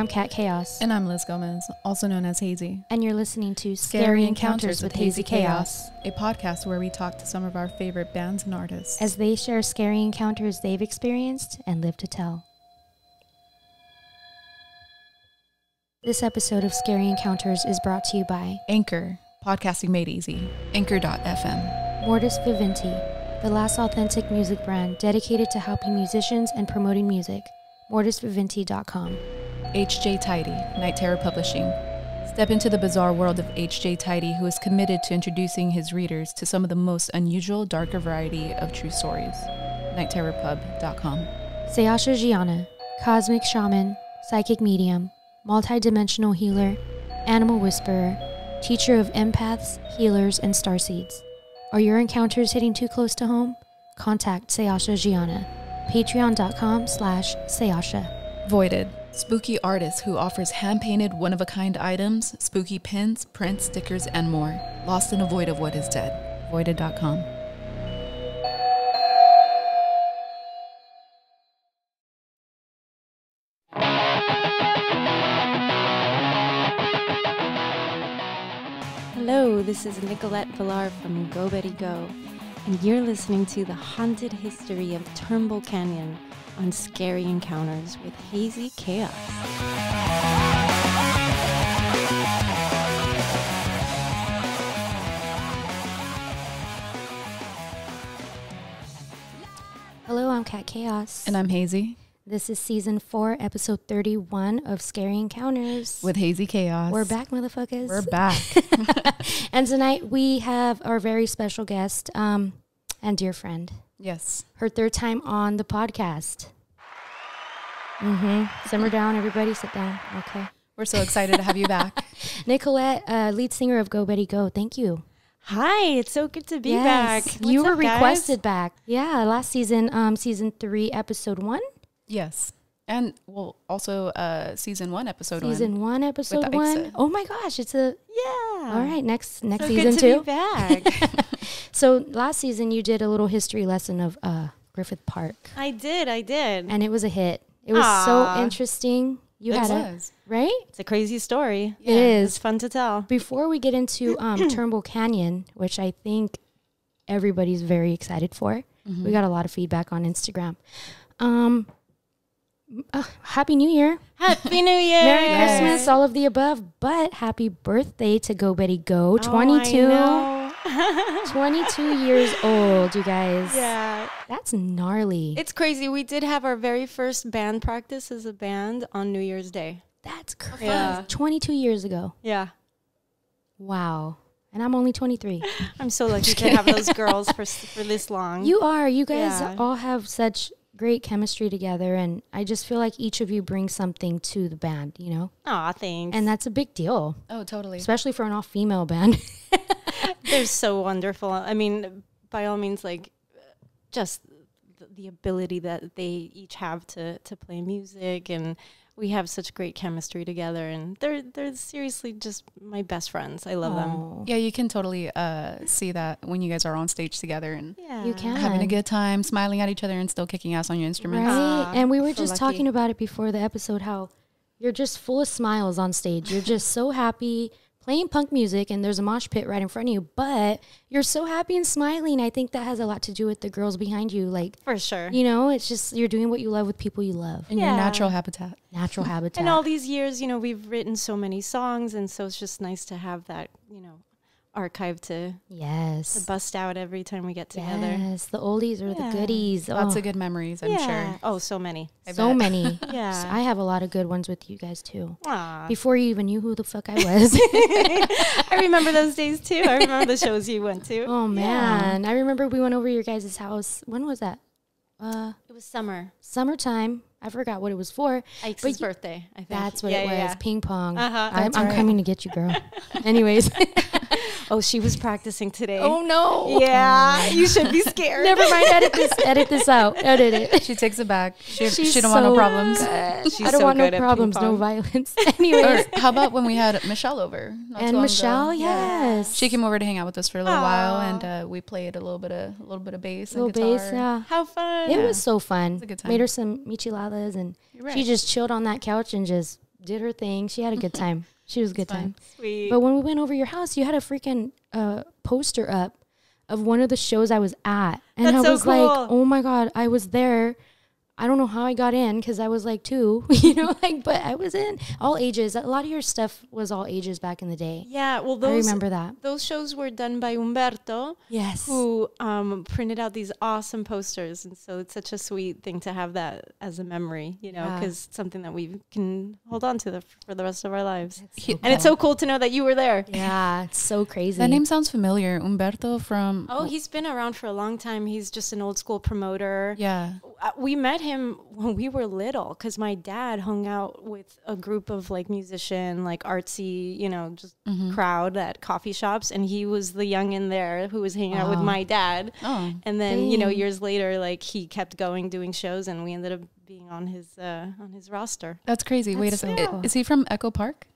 I'm HazyChaos. And I'm Liz Gomez, also known as Hazy. And you're listening to Scary Encounters with HazyChaos, a podcast where we talk to some of our favorite bands and artists as they share scary encounters they've experienced and live to tell. This episode of Scary Encounters is brought to you by Anchor, podcasting made easy. Anchor.fm. MORTUS VIVENTI, the last authentic music brand dedicated to helping musicians and promoting music. MORTUSVIVENTI.com. H.J. Tidy, Night Terror Publishing. Step into the bizarre world of H.J. Tidy, who is committed to introducing his readers to some of the most unusual, darker variety of true stories. NightTerrorPub.com. SAEASHA JIANA, cosmic shaman, psychic medium, multi-dimensional healer, animal whisperer, teacher of empaths, healers, and starseeds. Are your encounters hitting too close to home? Contact SAEASHA JIANA. Patreon.com/SAEASHA. Voided, spooky artist who offers hand-painted, one-of-a-kind items, spooky pins, prints, stickers, and more. Lost in a void of what is dead. Voided.com. Hello, this is Nicolette from Go Betty Go, and you're listening to the haunted history of Turnbull Canyon on Scary Encounters with HazyChaos. Hello, I'm HazyChaos. And I'm Hazy. This is season 4, episode 31 of Scary Encounters. With HazyChaos. We're back, motherfuckers. We're back. And tonight we have our very special guest and dear friend. Yes. Her third time on the podcast. Simmer down, everybody. Sit down. Okay. We're so excited to have you back. Nicolette, lead singer of Go Betty Go. Thank you. Hi, it's so good to be back. You were What's up, guys? requested back. Yeah, last season, season 3, episode 1. Yes. And well, also season 1, episode 1. Season 1, episode 1. Oh my gosh, it's a... Yeah. All right, next so season good 2. to be back. So last season you did a little history lesson of Griffith Park. I did. And it was a hit. It was so interesting. You had it, right? It's a crazy story. Yeah. It is. It's fun to tell. Before we get into Turnbull Canyon, which I think everybody's very excited for, we got a lot of feedback on Instagram. Happy New Year. Happy New Year. Merry Christmas, all of the above. But happy birthday to Go Betty Go. 22. 22 years old, you guys. Yeah. That's gnarly. It's crazy. We did have our very first band practice as a band on New Year's Day. That's crazy. Yeah. 22 years ago. Yeah. Wow. And I'm only 23. I'm so lucky to have those girls for this long. You are. You guys Yeah. all have such great chemistry together, and I just feel like each of you brings something to the band, you know? Aw, thanks. And that's a big deal. Oh, totally. Especially for an all-female band. They're so wonderful. I mean, by all means, like, just the ability that they each have to play music, and we have such great chemistry together, and they're seriously just my best friends. I love them. Yeah, you can totally see that when you guys are on stage together and You can. having a good time, smiling at each other and still kicking ass on your instruments. Right? And we were so just lucky. talking about it before the episode, how you're just full of smiles on stage. You're just so happy playing punk music, and there's a mosh pit right in front of you, but you're so happy and smiling. I think that has a lot to do with the girls behind you. Like, For sure. you know, it's just you're doing what you love with people you love. In your Yeah. natural habitat. Natural habitat. And all these years, you know, we've written so many songs, and so it's just nice to have that, you know, archive to Yes. bust out every time we get together. Yes. The oldies are the Yeah. goodies. Lots Oh, of good memories, I'm sure. Oh, so many. I so bet. many. Yeah. I have a lot of good ones with you guys too. Aw. Before you even knew who the fuck I was. I remember those days too. I remember the shows you went to. Oh man. I remember we went over your guys' house. When was that? It was summer. Summertime. I forgot what it was for. Ike's But you- birthday, I think. That's what it was. Ping pong. That's I'm right. coming to get you, girl. Anyways. Oh, she was practicing today. no. Yeah, you should be scared. Never mind. Edit this out. Edit it. She takes it back. She She's don't want no so problems. She's I don't so want no good at problems, ping no pong. violence. Or Anyways. how about when we had Michelle over? not too And long Michelle, ago? Yeah. yes. She came over to hang out with us for a little while, Aw. and we played a little bit of bass Little and guitar. bass, yeah. How fun. It was so fun. a good time. Made her some micheladas, and You're right. she just chilled on that couch and just did her thing. She had a good time. She was a good time. Sweet. But when we went over your house, you had a freaking poster up of one of the shows I was at. And That's I so was cool. like, oh my God, I was there. I don't know how I got in because I was like 2, you know, like, but I was in all ages. A lot of your stuff was all ages back in the day. Yeah, well, I remember that. Those shows were done by Humberto, Yes. who printed out these awesome posters. And so it's such a sweet thing to have that as a memory, you know, because it's something that we can hold on to for the rest of our lives. So and it's so cool to know that you were there. Yeah, it's so crazy. That name sounds familiar. Humberto from... Oh, he's been around for a long time. He's just an old school promoter. Yeah. We met him when we were little because my dad hung out with a group of like musician, like artsy, you know, just crowd at coffee shops. And he was the youngin' there who was hanging out with my dad. Oh. And then, you know, years later, like he kept going, doing shows, and we ended up being on his roster. That's crazy. Wait a so second. cool. Is he from Echo Park?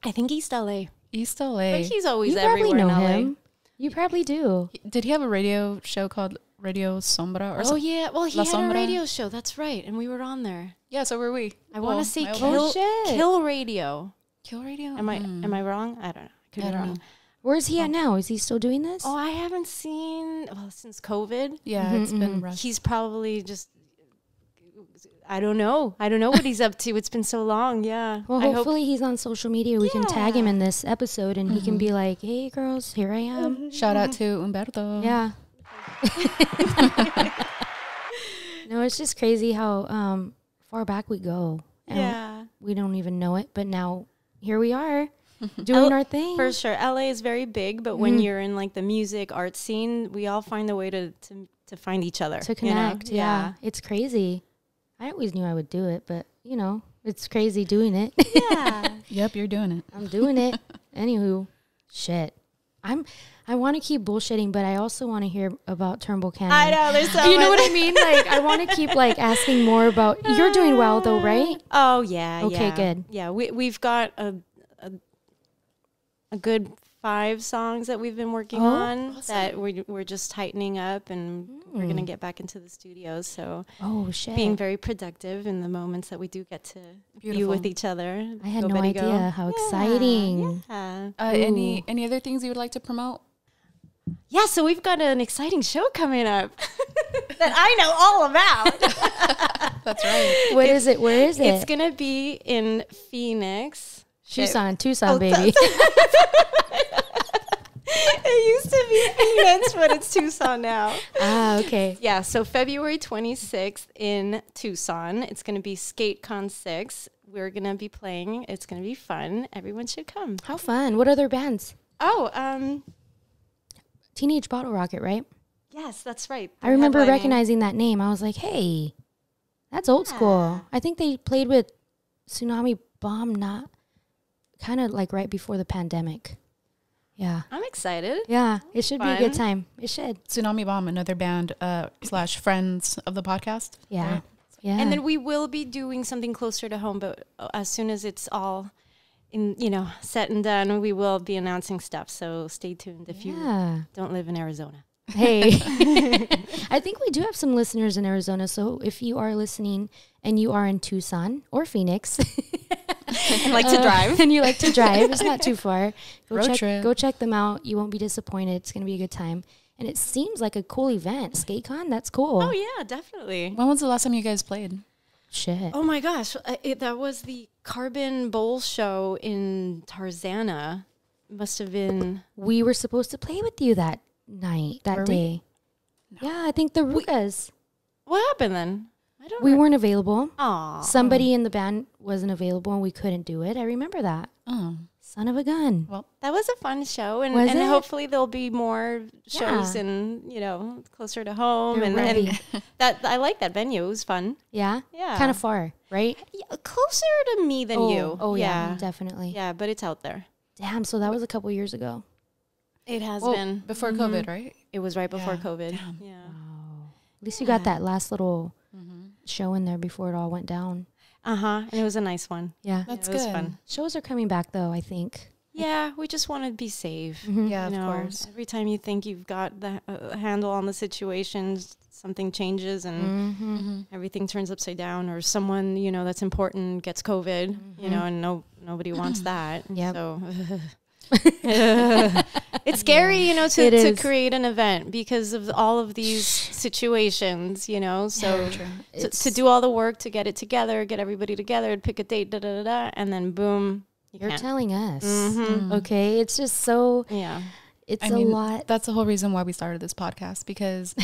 I think East LA. East LA. But he's always You probably everywhere know in LA. him. You probably do. Did he have a radio show called Radio Sombra or Oh, something? yeah. Well, he La had Sombra? a radio show. That's right. And we were on there. Yeah, so were we. I want to say my old Kill, shit. Kill Radio. Kill Radio? Am I wrong? I don't know. Could be I don't wrong. know. Where's he at now? Is he still doing this? Oh, I haven't seen since COVID. Yeah, it's been rough. He's probably just I don't know what he's up to. It's been so long. Yeah. Well, I hope hopefully he's on social media. We can tag him in this episode and he can be like, hey, girls, here I am. Shout out to Humberto. Yeah. No, it's just crazy how far back we go. And we don't even know it. But now here we are doing our thing. for sure. LA is very big, but when you're in like the music art scene, we all find a way to find each other. To connect. You know? Yeah. It's crazy. I always knew I would do it, but, you know, it's crazy doing it. Yeah. Yep, you're doing it. I'm doing it. Anywho, shit. I want to keep bullshitting, but I also want to hear about Turnbull Canyon. I know. There's so You know much. what I mean? Like, I want to keep like asking more about. You're doing well though, right? Oh yeah. Okay, yeah. good. Yeah, we've got a good 5 songs that we've been working on that we're just tightening up, and we're gonna get back into the studios. So Oh shit! being very productive in the moments that we do get to be Beautiful. with each other. I had Go, no Betty, idea go. how exciting. Yeah. Any other things you would like to promote? Yeah, so we've got an exciting show coming up that I know all about. That's right. What is it? Where is it? It's gonna be in Phoenix. Tucson, Oh, baby. It used to be Phoenix, but it's Tucson now. Ah, okay. Yeah, so February 26th in Tucson. It's going to be SkateCon 6. We're going to be playing. It's going to be fun. Everyone should come. How fun! What other bands? Oh, Teenage Bottle Rocket, right? yes, that's right. I remember Headlining. recognizing that name. I was like, hey, that's old school. I think they played with Tsunami Bomb, not kind of like right before the pandemic. Yeah. I'm excited. Yeah, it should be a good Fun. time. It should. Tsunami Bomb, another band / friends of the podcast. Yeah. Yeah. And then we will be doing something closer to home, but as soon as it's all set and done, we will be announcing stuff. So stay tuned if you don't live in Arizona. Hey, I think we do have some listeners in Arizona. So if you are listening and you are in Tucson or Phoenix And like to drive. and you like to drive, it's not too far. Road trip. Go check them out. You won't be disappointed. It's going to be a good time. And it seems like a cool event. SkateCon, that's cool. Oh, yeah, definitely. When was the last time you guys played? Shit. Oh, my gosh. That was the Carbon Bowl show in Tarzana. Must have been... We were supposed to play with you that night, that Were we? day. No. Yeah, I think the Rugas. What happened then? I don't We weren't available. Aw. Somebody in the band wasn't available and we couldn't do it. I remember that. Oh, Son of a gun. well, That was a fun show, and Was it? hopefully there'll be more shows Yeah. and closer to home. They're And ready. that I like that venue. It was fun. Yeah? Yeah, Kind of far, right? yeah, closer to me than you. Oh, yeah, definitely. yeah, but it's out there. Damn, so that was a couple years ago. It has well, been. before COVID, right? It was right before Yeah. COVID. Damn. Yeah. At least you got that last little show in there before it all went down. And it was a nice one. Yeah. That's it was good. fun. Shows are coming back, though, I think. Yeah, we just want to be safe. Mhm. Yeah, You of know, course. every time you think you've got the handle on the situation, something changes and everything turns upside down, or someone, you know, that's important gets COVID, you know, and nobody wants that. So it's scary, you know, to create an event because of all of these situations, you know. So to do all the work to get it together, get everybody together, pick a date, and then boom, you're telling us. Okay, it's just so it's a lot. That's the whole reason why we started this podcast, because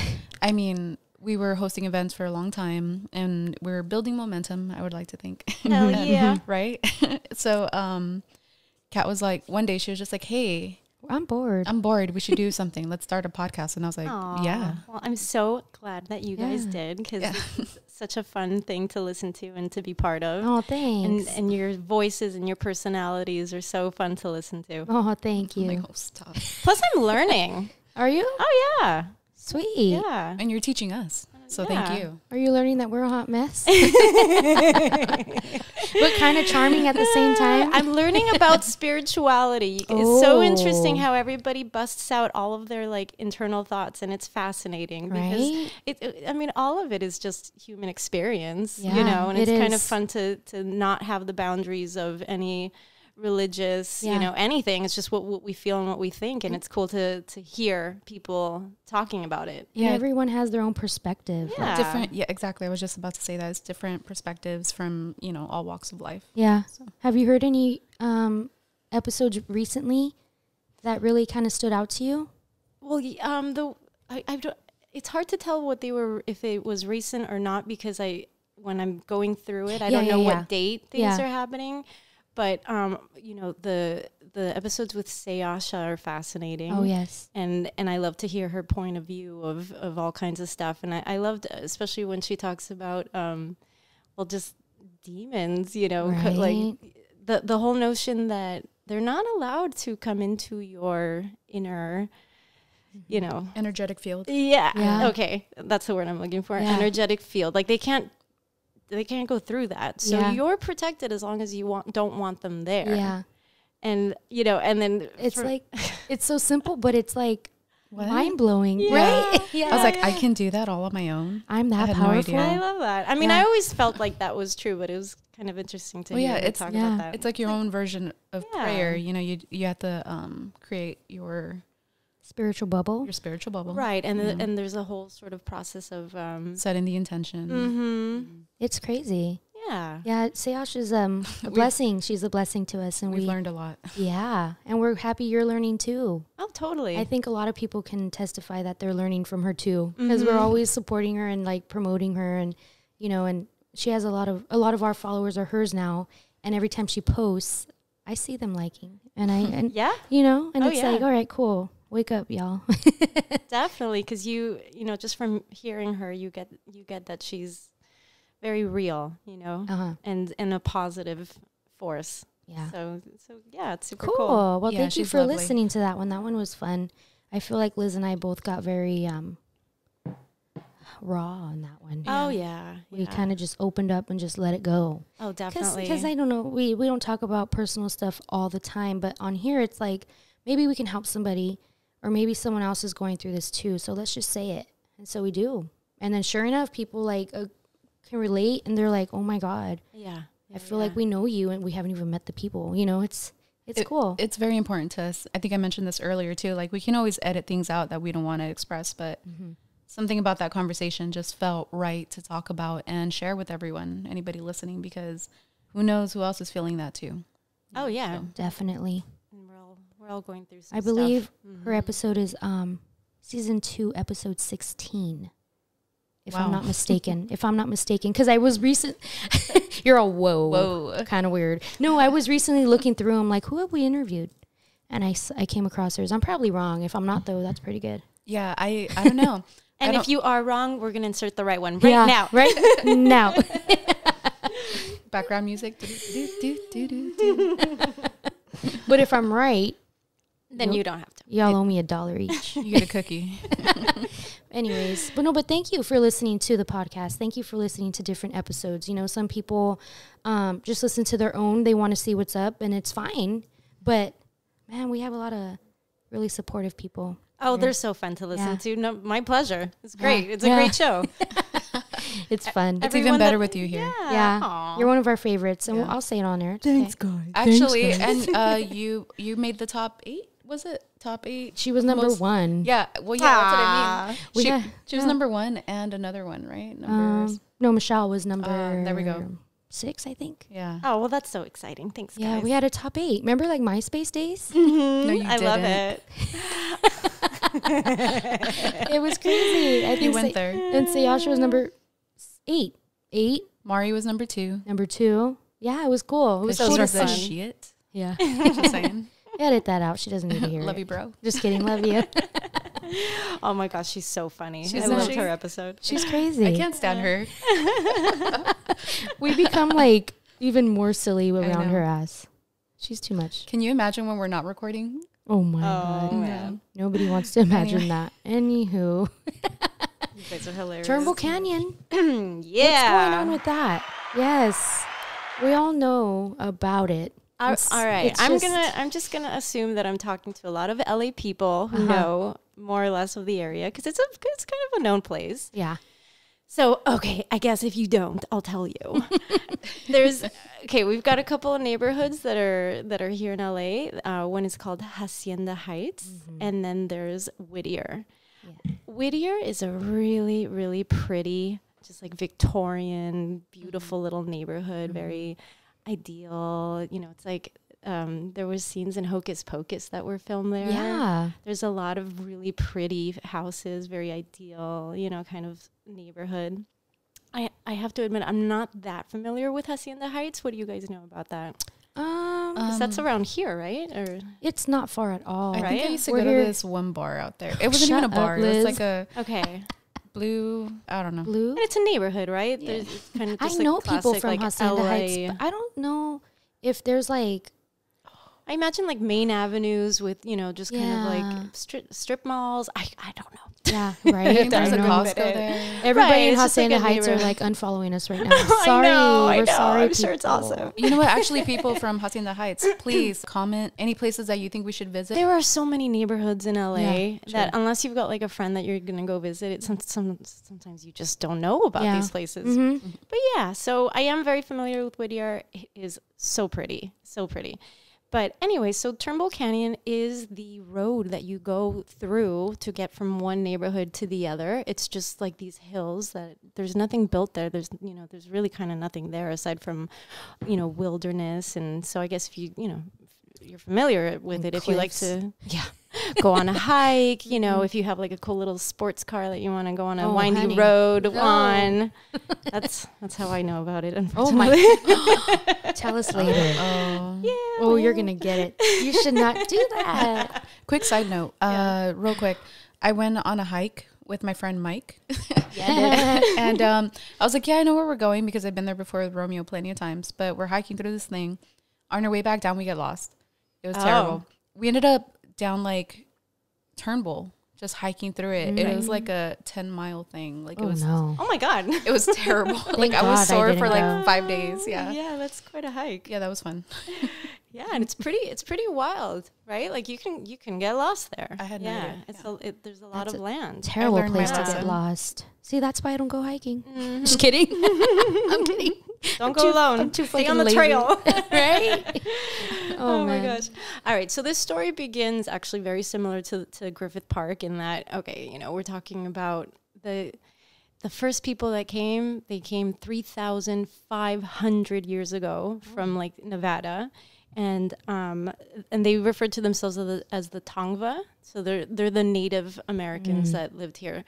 I mean, we were hosting events for a long time and we're building momentum, I would like to think. Hell yeah. Right? So Kat was like, one day she was just like, hey, I'm bored. We should do something. Let's start a podcast. And I was like, yeah. Well, I'm so glad that you guys did, because it's such a fun thing to listen to and to be part of. Oh, thanks. And your voices and your personalities are so fun to listen to. Oh, thank you. I'm like, oh, stop. Plus, I'm learning. Are you? Oh, yeah. Sweet. Yeah. And you're teaching us. So thank you. Are you learning that we're a hot mess? But kind of charming at the same time? I'm learning about spirituality. It's so interesting how everybody busts out all of their like internal thoughts, and it's fascinating because I mean, all of it is just human experience, you know, and it's kind of fun to not have the boundaries of any religious, you know, anything. It's just what we feel and what we think, and it's cool to hear people talking about it. Yeah, everyone has their own perspective. Yeah. Different. Yeah, exactly. I was just about to say that. It's different perspectives from, you know, all walks of life. Yeah. So. Have you heard any episodes recently that really kind of stood out to you? Well, it's hard to tell what they were, if it was recent or not, because when I'm going through it, I don't know what date things are happening. But, you know, the episodes with SAEASHA are fascinating. Oh, yes. And I love to hear her point of view of all kinds of stuff. And I loved, especially when she talks about, well, just demons, you know, like the whole notion that they're not allowed to come into your inner, you know. Energetic field. Yeah. Okay. That's the word I'm looking for. Yeah. Energetic field. Like they can't go through that. So you're protected as long as you don't want them there. Yeah. And, you know, and then it's like, it's so simple, but it's like mind blowing, right? Yeah. I was like, I can do that all on my own. I'm that powerful. I love that. I mean, I always felt like that was true, but it was kind of interesting to hear you talk about that. It's like your own version of prayer. You know, you have to create your spiritual bubble. Your spiritual bubble. Right. And and there's a whole sort of process of setting the intention. Mm-hmm. It's crazy. Yeah. Yeah. SAEASHA is a blessing. She's a blessing to us. And we've learned a lot. Yeah. And we're happy you're learning too. Oh, totally. I think a lot of people can testify that they're learning from her too. Because we're always supporting her and like promoting her, and, you know, and she has a lot of our followers are hers now. And every time she posts, I see them liking. And you know, and it's like, all right, cool. Wake up, y'all. Definitely, because you know, just from hearing her, you get that she's very real, you know, and a positive force. Yeah. So yeah, it's super cool. cool. Well, thank you for listening to that one. That one was fun. I feel like Liz and I both got very raw on that one. Oh yeah. We kind of just opened up and just let it go. Oh, definitely. Because I don't know, we don't talk about personal stuff all the time, but on here it's like maybe we can help somebody. Or maybe someone else is going through this too. So let's just say it. And so we do. And then sure enough, people like can relate. And they're like, oh my God. Yeah. I feel like we know you and we haven't even met the people. You know, it's cool. It's very important to us. I think I mentioned this earlier too. Like we can always edit things out that we don't want to express. But something about that conversation just felt right to talk about and share with everyone, anybody listening, because who knows who else is feeling that too. Oh, yeah. So. Definitely. We're all going through some I believe her episode is season 2, episode 16. If I'm not mistaken. Because I was you're all whoa. Kind of weird. No, I was recently looking through them like, who have we interviewed? And I came across hers. I'm probably wrong. If I'm not, though, that's pretty good. Yeah, I don't know. And if you are wrong, we're going to insert the right one now. Right now. Background music. But if I'm right, then you don't have to. Y'all owe me $1 each. You get a cookie. Anyways, but thank you for listening to the podcast. Thank you for listening to different episodes. You know, some people just listen to their own. They want to see what's up, and it's fine. But, man, we have a lot of really supportive people. Oh, they're so fun to listen to. No, my pleasure. It's great. It's a great show. It's fun. It's even better with you here. Yeah. You're one of our favorites, and I'll say it on air. Thanks, guys. Actually, and you made the top 8. Was it top 8? She was number 1. Yeah. Well, yeah, that's what I mean. She was number 1 and another one, right? No, Michelle was number. There we go. 6, I think. Yeah. Oh, well, that's so exciting. Thanks, guys. Yeah, we had a top 8. Remember, like MySpace days? No, you I didn't. love it. It was crazy. I think You went there. And SAEASHA was number 8. 8. Mari was number 2. Number 2. Yeah, it was cool. It was Those cool are to the see. shit. Yeah. Just saying. Edit that out. She doesn't need to hear Love it. you, bro. Just kidding. Love you. Oh my gosh, she's so funny. She's I loved her episode. She's crazy. I can't stand her. We become like even more silly around know. her ass. She's too much. Can you imagine when we're not recording? Oh my God. Man. Nobody wants to imagine that. Anywho. You guys are hilarious. Turnbull Canyon. Yeah. What's going on with that? Yes. We all know about it. All right. it's I'm just gonna assume that I'm talking to a lot of LA people who know more or less of the area because it's kind of a known place. Yeah. So, okay, I guess if you don't, I'll tell you. We've got a couple of neighborhoods that are here in LA. One is called Hacienda Heights, and then there's Whittier. Yeah. Whittier is a really, really pretty, just like Victorian, beautiful little neighborhood, very ideal. You know, it's like there was scenes in Hocus Pocus that were filmed there. Yeah. There's a lot of really pretty houses, very ideal, kind of neighborhood. I have to admit, I'm not that familiar with Hacienda Heights. What do you guys know about that? 'Cause that's around here, right? Or It's not far at all. I think I used to We're go to here- this one bar out there. It wasn't Shut even a bar. up, It was Liz. like a okay, blue, I don't know. Blue. and it's a neighborhood, right? Yeah. It's kind of I just like know people classic, from like Hacienda LA. Heights, but I don't know if there's like I imagine like main avenues with just kind of Yeah. like strip malls. I don't know. yeah, I right. think there's I a know. Costco there. Everybody Right, in it's just like Hacienda a Heights are neighborhood. like unfollowing us right now. Sorry, I we're know. sorry. I'm sure it's people. awesome. You know what? Actually, people from Hacienda Heights, please comment any places that you think we should visit. There are so many neighborhoods in LA Yeah, that unless you've got like a friend that you're gonna go visit, it sometimes you just don't know about Yeah. these places. Mm-hmm. But yeah, so I am very familiar with Whittier. It is so pretty, so pretty. But anyway, so Turnbull Canyon is the road that you go through to get from one neighborhood to the other. It's just like these hills that there's nothing built there. There's really kind of nothing there aside from, wilderness. And so I guess if you're familiar with it, if you like to go on a hike, if you have like a cool little sports car that you want to go on a windy honey. road No. on. That's how I know about it. Oh my! Tell us later. Yeah. Oh, you're gonna get it. You should not do that. Quick side note, real quick. I went on a hike with my friend Mike. And I was like, yeah, I know where we're going because I've been there before with Romeo plenty of times. But we're hiking through this thing. On our way back down, we get lost. It was terrible. We ended up down like Turnbull, just hiking through it. It was like a 10-mile thing. Like Oh it was no! Oh my God. it was terrible. Like I God was I sore for didn't like go. 5 days. Yeah. Yeah, that's quite a hike. Yeah, that was fun. Yeah, and it's pretty wild, right? Like you can get lost there. I had no idea. There's a lot That's of land. Terrible learned my place to get lesson. lost. See, that's why I don't go hiking. Just kidding. I'm kidding. Don't go alone. I'm too Stay fucking on the lazy. trail. Right? Oh my man. gosh. All right, so this story begins actually very similar to Griffith Park in that, we're talking about the first people that came, they came 3,500 years ago from like Nevada. And they referred to themselves as the Tongva. So they're the Native Americans that lived here.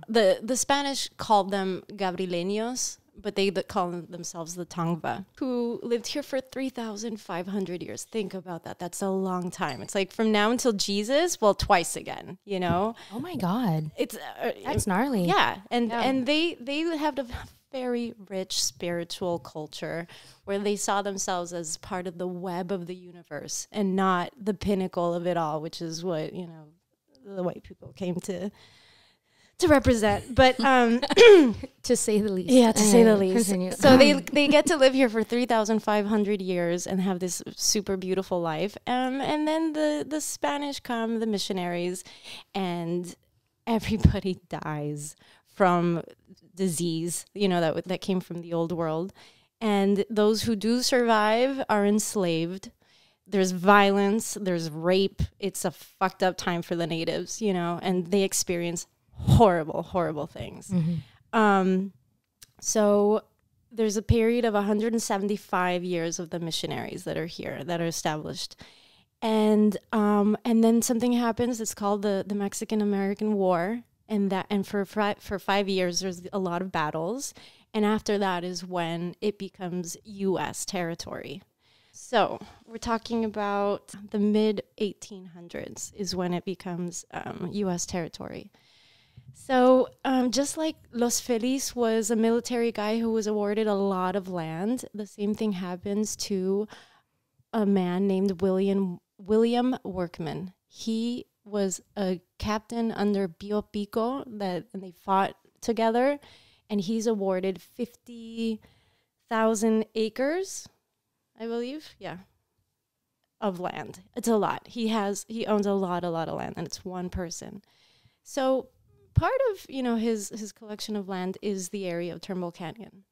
The Spanish called them Gabrileños, but they call themselves the Tongva, who lived here for 3,500 years. Think about that. That's a long time. It's like from now until Jesus, well, twice again, Oh my God. It's That's gnarly. yeah, and they have a very rich spiritual culture where they saw themselves as part of the web of the universe and not the pinnacle of it all, which is what the white people came to to represent, but to say the least. Yeah, to say the least. Continue. So they get to live here for 3,500 years and have this super beautiful life. And then the Spanish come, the missionaries, and everybody dies from disease, you know, that came from the old world. And those who do survive are enslaved. There's violence, there's rape. It's a fucked up time for the natives, you know, and they experience horrible, horrible things. So there's a period of 175 years of the missionaries that are here, that are established. And then something happens. It's called the Mexican-American War. And for 5 years, there's a lot of battles. And after that is when it becomes U.S. territory. So we're talking about the mid-1800s is when it becomes U.S. territory. So just like Los Feliz was a military guy who was awarded a lot of land, the same thing happens to a man named William Workman. He was a captain under Pio Pico and they fought together, and he's awarded 50,000 acres, I believe, of land. It's a lot. He owns a lot of land, and it's one person. So part of, you know, his collection of land is the area of Turnbull Canyon.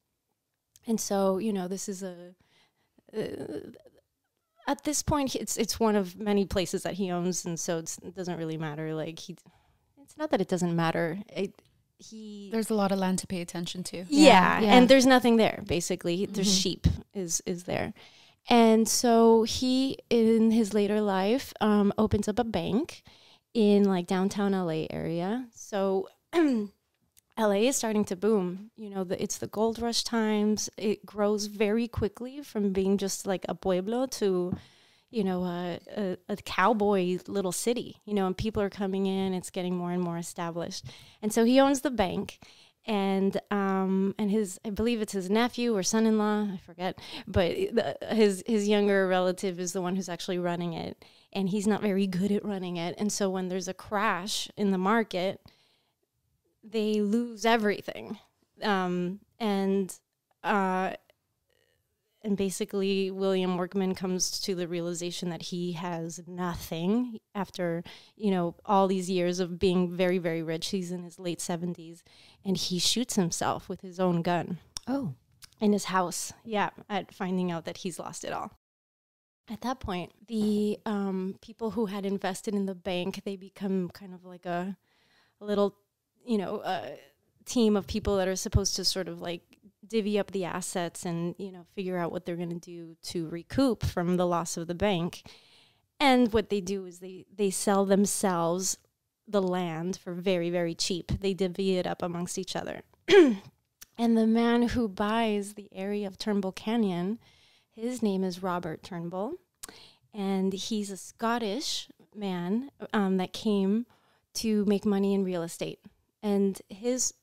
And so, you know, this is at this point, it's one of many places that he owns, and so it doesn't really matter. Like, it's not that it doesn't matter. There's a lot of land to pay attention to. Yeah. And there's nothing there, basically. There's sheep is there. And so he, in his later life, opens up a bank in like downtown LA area. So LA is starting to boom. You know, it's the gold rush times. It grows very quickly from being just like a pueblo to, you know, a cowboy little city, you know, and people are coming in. It's getting more and more established. And so he owns the bank. And I believe it's his nephew or son-in-law, I forget, but his younger relative is the one who's actually running it, and he's not very good at running it. And so when there's a crash in the market, they lose everything. And basically William Workman comes to the realization that he has nothing after, you know, all these years of being very, very rich. He's in his late 70s, and he shoots himself with his own gun. Oh. In his house. Yeah, at finding out that he's lost it all. At that point, the people who had invested in the bank, they become kind of like a little, you know, team of people that are supposed to sort of like divvy up the assets and, you know, figure out what they're going to do to recoup from the loss of the bank. And what they do is they sell themselves the land for very, very cheap. They divvy it up amongst each other. And the man who buys the area of Turnbull Canyon, his name is Robert Turnbull. And he's a Scottish man that came to make money in real estate. And his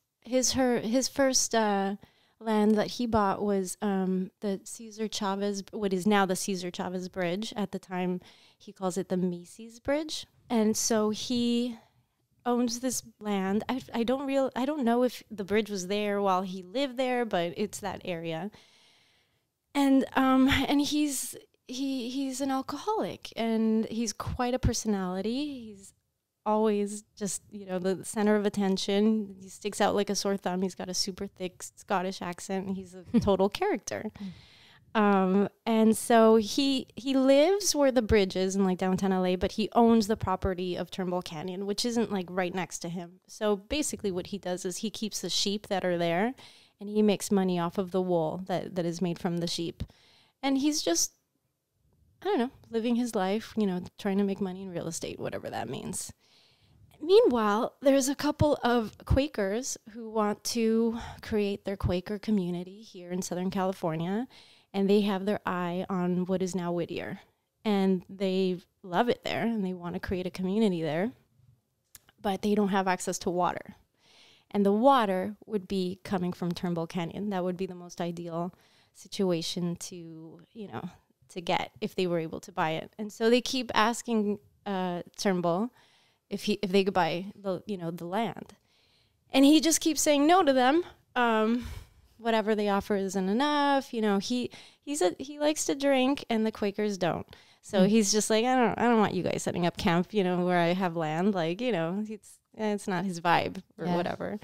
first land that he bought was the Cesar Chavez, what is now the Cesar Chavez Bridge. At the time, he calls it the Macy's Bridge. And so he owns this land. I don't know if the bridge was there while he lived there, but it's that area. And he's an alcoholic, and he's quite a personality. He's always just, you know, the center of attention. He sticks out like a sore thumb. He's got a super thick Scottish accent, and he's a total character. And so he lives where the bridge is in like downtown LA, but he owns the property of Turnbull Canyon, which isn't like right next to him. So basically what he does is he keeps the sheep that are there, and he makes money off of the wool that is made from the sheep. And he's just, I don't know, living his life, you know, trying to make money in real estate, whatever that means. Meanwhile, there's a couple of Quakers who want to create their Quaker community here in Southern California, and they have their eye on what is now Whittier. And they love it there, and they want to create a community there, but they don't have access to water. And the water would be coming from Turnbull Canyon. That would be the most ideal situation to, you know, to get if they were able to buy it. And so they keep asking Turnbull if they could buy the land. And he just keeps saying no to them. Whatever they offer isn't enough. You know, he likes to drink, and the Quakers don't. So he's just like, I don't want you guys setting up camp, you know, where I have land. Like, you know, it's not his vibe or whatever.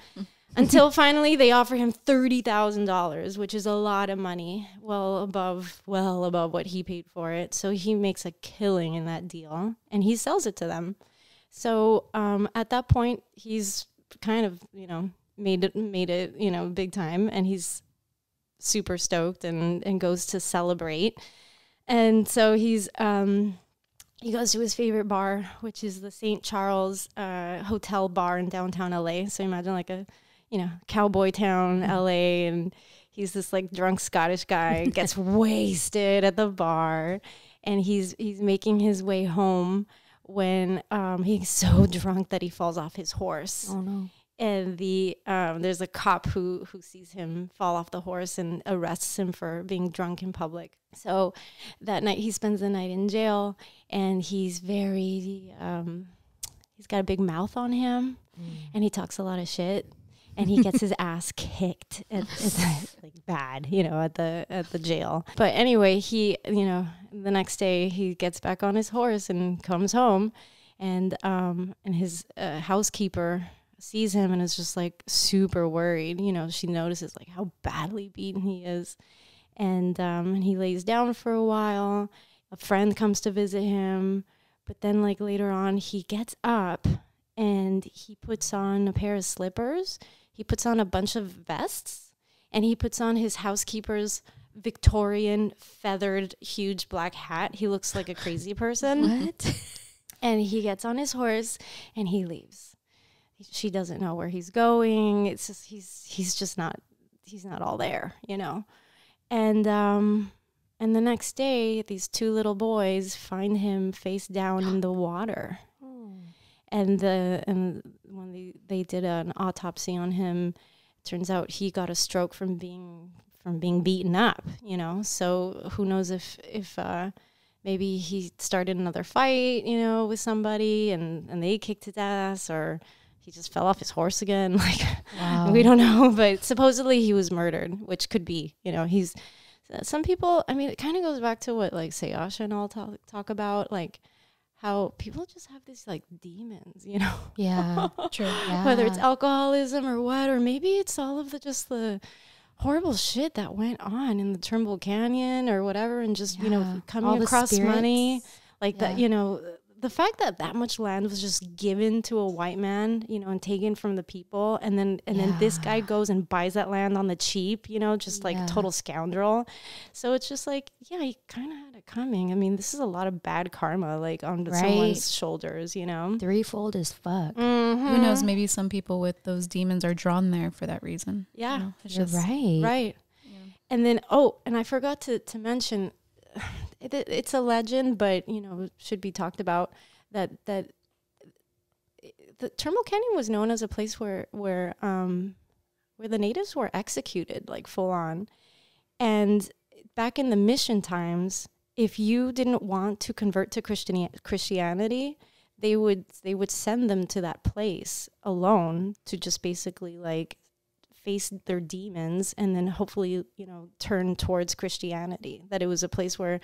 Until finally they offer him $30,000, which is a lot of money, well above what he paid for it. So he makes a killing in that deal, and he sells it to them. So at that point, he's kind of, you know, made it, you know, big time, and he's super stoked and goes to celebrate. And so he goes to his favorite bar, which is the St. Charles Hotel Bar in downtown LA. So imagine like a, you know, cowboy town, LA, and he's this like drunk Scottish guy, gets wasted at the bar, and he's making his way home when he's so drunk that he falls off his horse. Oh no. And there's a cop who sees him fall off the horse and arrests him for being drunk in public. So that night he spends the night in jail, and he's very he's got a big mouth on him, and he talks a lot of shit, and he gets his ass kicked. It's like bad, you know, at the jail. But anyway, he, you know, the next day he gets back on his horse and comes home, and his housekeeper sees him and is just like super worried. You know, she notices like how badly beaten he is, and he lays down for a while. A friend comes to visit him, but then like later on he gets up and he puts on a pair of slippers. He puts on a bunch of vests, and he puts on his housekeeper's Victorian feathered huge black hat. He looks like a crazy person. What? And he gets on his horse and he leaves. She doesn't know where he's going. It's just he's not all there, you know. And the next day, these two little boys find him face down in the water. And when they did an autopsy on him, it turns out he got a stroke from being beaten up, you know. So who knows if maybe he started another fight, you know, with somebody and they kicked his ass, or he just fell off his horse again. Like, wow. We don't know, but supposedly he was murdered, which could be, you know, some people, I mean, it kind of goes back to what like SAEASHA and all talk about, like how people just have these like demons, you know? Yeah, true. Yeah. Whether it's alcoholism or what, or maybe it's all of the horrible shit that went on in the Turnbull Canyon or whatever, and just, you know, coming all across money like that, you know, the fact that much land was just given to a white man, you know, and taken from the people, and then this guy goes and buys that land on the cheap, you know, just like total scoundrel. So it's just like, yeah, he kind of had it coming. I mean, this is a lot of bad karma, like on someone's shoulders, you know. Threefold as fuck. Mm-hmm. Who knows? Maybe some people with those demons are drawn there for that reason. Yeah, you know, you're right. Right. Yeah. And then, and I forgot to mention. It's a legend, but, you know, should be talked about, that the Turnbull Canyon was known as a place where the natives were executed, like full on. And back in the mission times, if you didn't want to convert to Christianity, they would send them to that place alone to just basically like face their demons, and then hopefully, you know, turn towards Christianity. That it was a place where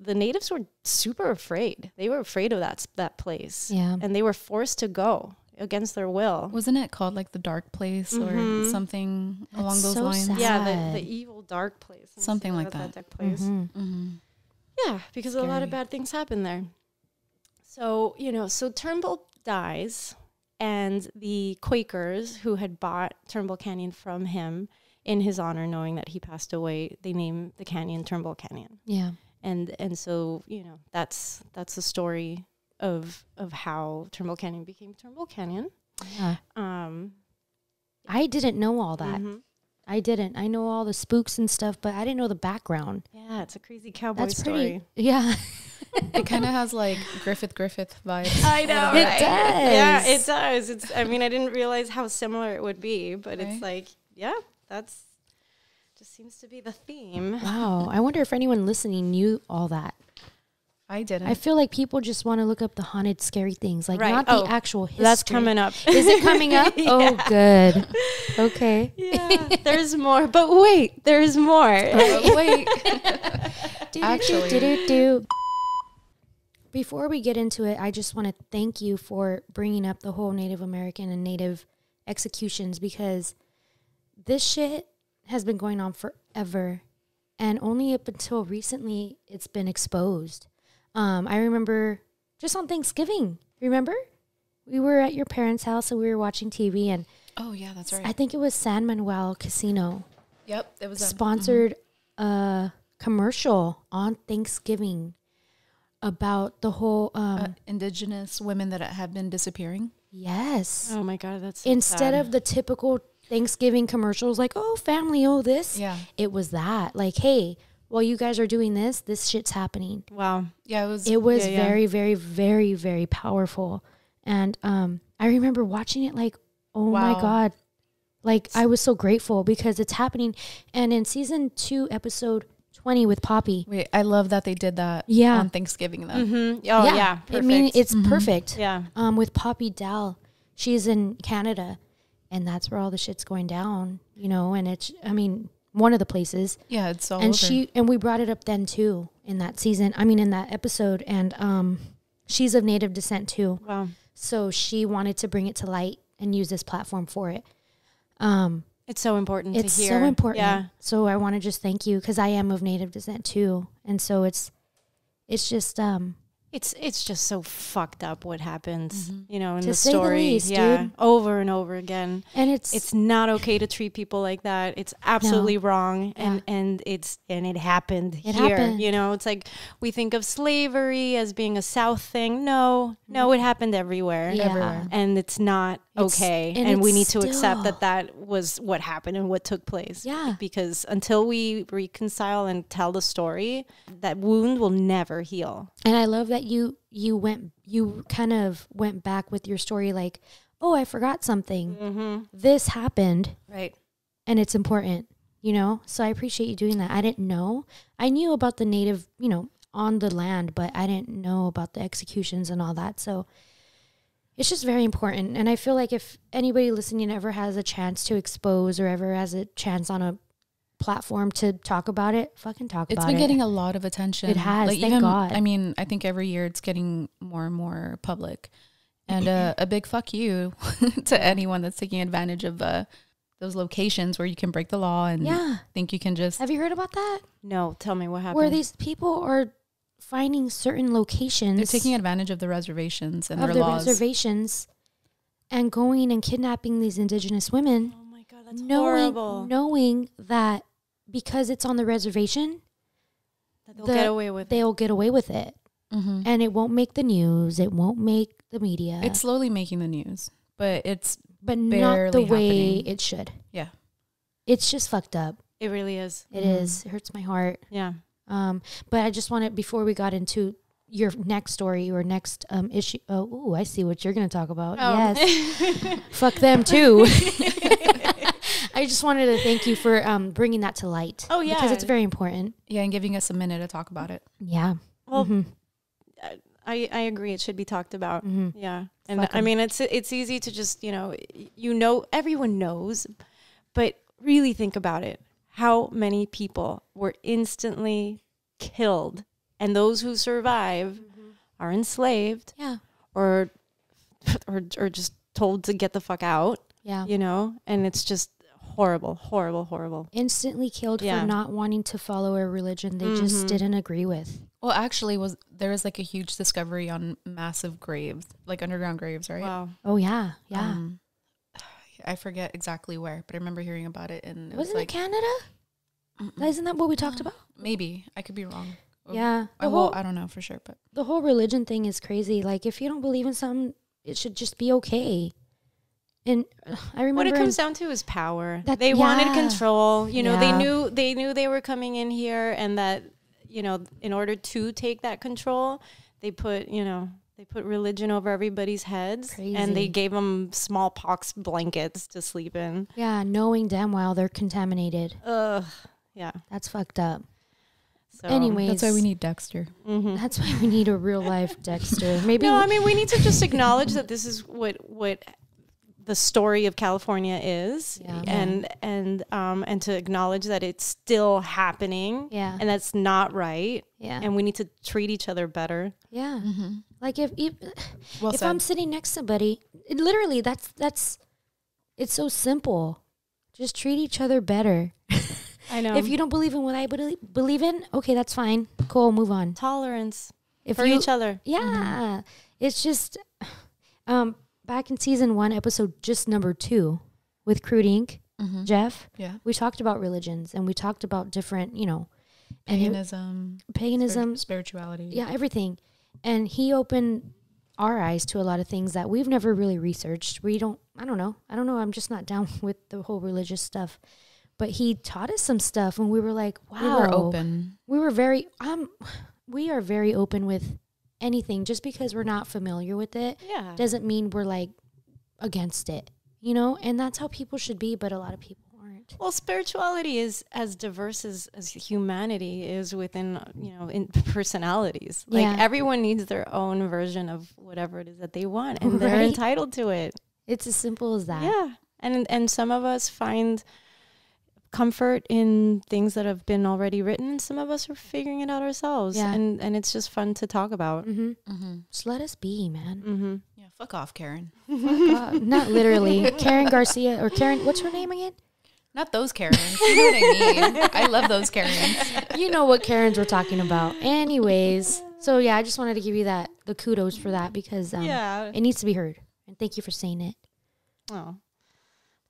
the natives were super afraid. They were afraid of that place. Yeah. And they were forced to go against their will. Wasn't it called like the dark place or something along those lines? Sad. Yeah, the evil dark place. Something like that. Dark place. Yeah, because a lot of bad things happen there. So, you know, so Turnbull dies. And the Quakers who had bought Turnbull Canyon from him in his honor, knowing that he passed away, they named the canyon Turnbull Canyon. Yeah. And so, you know, that's the story of how Turnbull Canyon became Turnbull Canyon. Yeah. I didn't know all that. I didn't. I know all the spooks and stuff, but I didn't know the background. Yeah, it's a crazy cowboy story. Yeah. It kind of has like Griffith vibes. I know, it does. Yeah, it does. I mean, I didn't realize how similar it would be, but it's like, yeah, that's just seems to be the theme. Wow. I wonder if anyone listening knew all that. I didn't. I feel like people just want to look up the haunted, scary things, like Right. not the actual history. That's coming up. Is it coming up? Oh, good. Okay. Yeah, there's more. But wait, there's more. wait. Actually. Before we get into it, I just want to thank you for bringing up the whole Native American and Native executions, because this shit has been going on forever. And only up until recently, it's been exposed. I remember just on Thanksgiving, remember? We were at your parents' house and we were watching TV, and oh yeah, that's right. I think it was San Manuel Casino. Yep, it was sponsored a commercial on Thanksgiving about the whole indigenous women that have been disappearing. Yes. Oh my God, that's so instead sad. of the typical Thanksgiving commercials like, oh, family, oh, this. Yeah. It was that. Like, hey, while you guys are doing this shit's happening. Wow. Yeah, it was very, very, very, very powerful. And I remember watching it like, oh my God. Like, I was so grateful because it's happening. And in season 2, episode 20 with Poppy. Wait, I love that they did that on Thanksgiving though. Mm-hmm. Oh yeah. I mean, it's perfect. Yeah. With Poppy Dell, she's in Canada, and that's where all the shit's going down, you know, and it's, I mean, one of the places. Yeah, it's all and over. And we brought it up then too in that season. I mean, in that episode, and she's of Native descent too. Wow. So she wanted to bring it to light and use this platform for it. It's so important to hear. It's so important. Yeah. So I want to just thank you, because I am of Native descent too, and so it's just It's just so fucked up what happens, you know, in To the say the story. least, yeah, dude. over and over again. and It's not okay to treat people like that. It's absolutely wrong, Yeah. and it happened It here. happened. You know, it's like we think of slavery as being a South thing. No, it happened everywhere. Yeah. Everywhere. And it's not okay. and And we it's need to accept still- that was what happened and what took place. Yeah. Because until we reconcile and tell the story, that wound will never heal. And I love that you kind of went back with your story like, oh, I forgot something. Mm-hmm. This happened, Right. and it's important, you know? So I appreciate you doing that. I didn't know. I knew about the Native, you know, on the land, but I didn't know about the executions and all that. So it's just very important. And I feel like if anybody listening ever has a chance to expose or ever has a chance on a platform to talk about it, fucking talk about it. It's been getting a lot of attention. It has, Like, thank God. I mean, I think every year it's getting more and more public. And a big fuck you to anyone that's taking advantage of those locations where you can break the law and think you can just... Have you heard about that? No, tell me what happened. Where these people are finding certain locations. They're taking advantage of the reservations and of their the laws. reservations and going and kidnapping these indigenous women. Oh my God, that's horrible. Knowing that because it's on the reservation, They'll get away with it. they'll get away with it. Mm-hmm. And it won't make the news. It won't make the media. It's slowly making the news, but it's but not the barely way happening. it should. Yeah. It's just fucked up. It really is. It is. It hurts my heart. Yeah. But I just wanted, before we got into your next story or next issue. Oh, I see what you're going to talk about. Oh. Yes. Fuck them too. I just wanted to thank you for bringing that to light. Oh, yeah. Because it's very important. Yeah, and giving us a minute to talk about it. Yeah. Well, Mhm. I agree. It should be talked about. Mhm. Yeah. And Fuck I 'em. mean, it's easy to just, everyone knows, but really think about it. How many people were instantly killed, and those who survive are enslaved Yeah. or just told to get the fuck out, Yeah. and it's just horrible, horrible, horrible. Instantly killed Yeah. for not wanting to follow a religion they just didn't agree with. Well, actually, there was like a huge discovery on massive graves, like underground graves, right? Wow. Oh, yeah. Yeah. I forget exactly where, but I remember hearing about it. And it Wasn't was it Canada? Isn't that what we talked about? Maybe. I could be wrong. Yeah. I don't know for sure, but The whole religion thing is crazy. Like, if you don't believe in something, it should just be okay. And I remember What it comes down to is power. That- They wanted yeah. control. They Yeah. knew they were coming in here, and that in order to take that control, they put religion over everybody's heads, Crazy. and they gave them smallpox blankets to sleep in. yeah, knowing damn well they're contaminated. Ugh. Yeah. That's fucked up. So Anyways, That's why we need Dexter. that's why we need a real life Dexter. Maybe No, I mean, we need to just acknowledge that this is what the story of California is, Yeah. and to acknowledge that it's still happening, Yeah. and that's not right, Yeah. and we need to treat each other better. Yeah. Like if Well if said. I'm sitting next to somebody, literally that's it's so simple. Just treat each other better. I know. If you don't believe in what I believe in, okay, that's fine. Cool, move on. Tolerance If for you, each other. Yeah. It's just back in season 1, episode just number 2 with Crude Inc., Jeff, Yeah. we talked about religions and we talked about different, Paganism, paganism, spirituality. yeah, everything. And he opened our eyes to a lot of things that we've never really researched. I don't know. I'm just not down with the whole religious stuff. But he taught us some stuff and we were like, wow. We were open. We were very, we are very open with anything. Just because we're not familiar with it Yeah. doesn't mean we're like against it, and that's how people should be. But a lot of people aren't. Well, spirituality is as diverse as humanity is within, in personalities. Like Yeah. everyone needs their own version of whatever it is that they want, and they're Right. entitled to it. It's as simple as that. Yeah. And some of us find comfort in things that have been already written, and some of us are figuring it out ourselves. Yeah. And it's just fun to talk about. Just let us be, man. Yeah, fuck off, Karen. Not literally. Karen Garcia or Karen, what's her name again? Not those Karens. You know what I mean? I love those Karens. You know what Karens we're talking about. Anyways, so yeah, I just wanted to give you the kudos for that because Yeah. it needs to be heard. And thank you for saying it. Oh.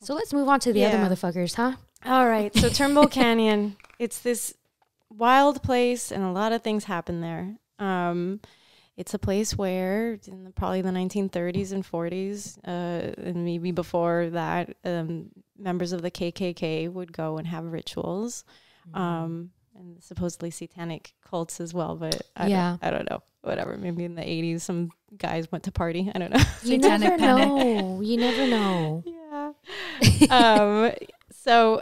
So let's move on to the other Yeah. motherfuckers, huh? All right. So Turnbull Canyon, it's this wild place and a lot of things happen there. It's a place where in probably the 1930s and 40s, and maybe before that, members of the KKK would go and have rituals, and supposedly satanic cults as well. But I don't know. Whatever. Maybe in the 80s, some guys went to party. I don't know. You never know. You never know. Yeah. So,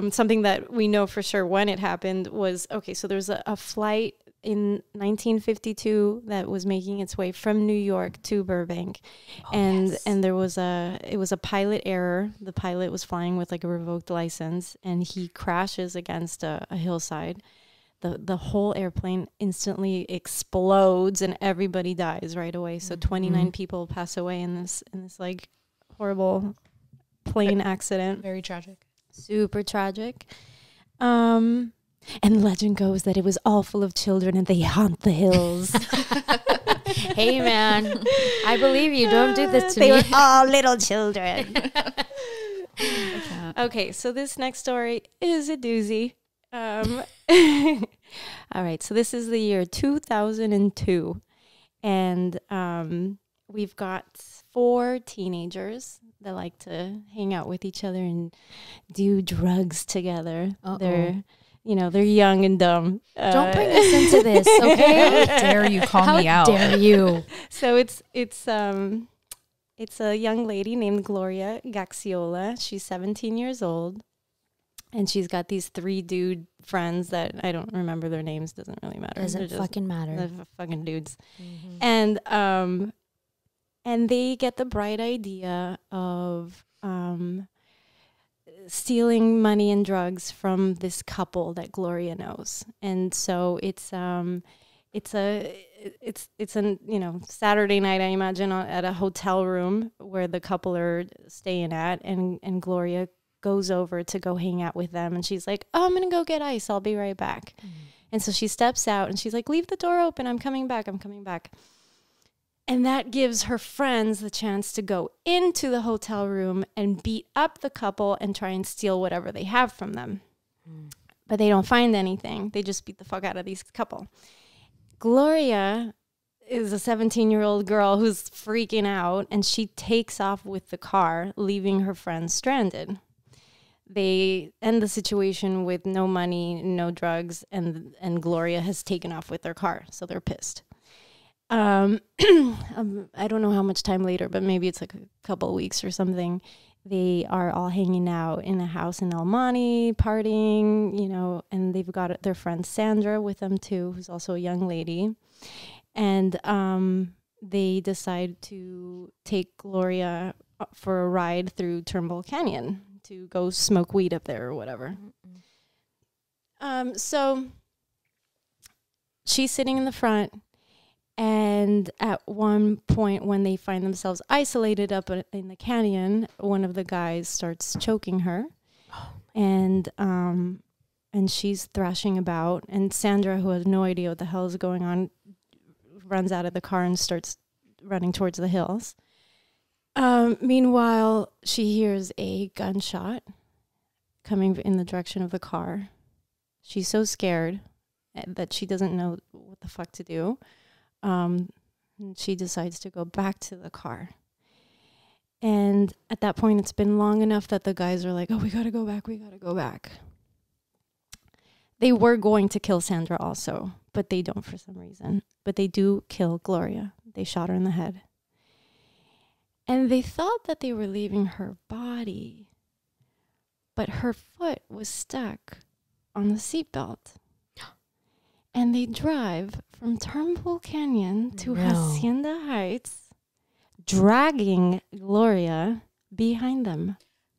something that we know for sure when it happened was, so there's a flight in 1952 that was making its way from New York to Burbank. And there was it was a pilot error. The pilot was flying with like a revoked license and he crashes against a hillside. The whole airplane instantly explodes and everybody dies right away. So 29 people pass away in this like horrible plane accident. Very tragic. Super tragic. And legend goes that it was all full of children and they haunt the hills. Hey, man. I believe you. Don't do this to me. They were all little children. I can't. Okay, so this next story is a doozy. All right, so this is the year 2002. And we've got 4 teenagers that like to hang out with each other and do drugs together. They're young and dumb. Don't bring us into this, okay? How dare you call me out? How dare you? So it's a young lady named Gloria Gaxiola. She's 17 years old. And she's got these 3 dude friends that I don't remember their names. Doesn't really matter. Doesn't fucking matter. They're fucking dudes. And they get the bright idea of stealing money and drugs from this couple that Gloria knows. And so it's a Saturday night, I imagine, at a hotel room where the couple are staying at, and Gloria goes over to go hang out with them, and she's like, "Oh, I'm gonna go get ice. I'll be right back." And so she steps out and she's like, "Leave the door open. I'm coming back. And that gives her friends the chance to go into the hotel room and beat up the couple and try and steal whatever they have from them. But they don't find anything. They just beat the fuck out of these couple. Gloria is a 17-year-old girl who's freaking out, and she takes off with the car, leaving her friends stranded. They end the situation with no money, no drugs, and Gloria has taken off with their car, so they're pissed. I don't know how much time later, but maybe it's like a couple of weeks or something. they are all hanging out in a house in El Monte, partying, you know, and they've got their friend Sondra with them too, who's also a young lady. And they decide to take Gloria for a ride through Turnbull Canyon to go smoke weed up there or whatever. So she's sitting in the front, and at one point when they find themselves isolated up in the canyon, one of the guys starts choking her, and she's thrashing about, and Sondra, who has no idea what the hell is going on, runs out of the car and starts running towards the hills. Meanwhile, she hears a gunshot coming in the direction of the car. She's so scared that she doesn't know what the fuck to do. And she decides to go back to the car. And at that point, it's been long enough that the guys are like, oh, we gotta go back, we gotta go back. They were going to kill Sondra also, but they don't for some reason. But they do kill Gloria. They shot her in the head. And they thought that they were leaving her body, but her foot was stuck on the seatbelt. And they drive from Turnbull Canyon to Hacienda Heights, dragging Gloria behind them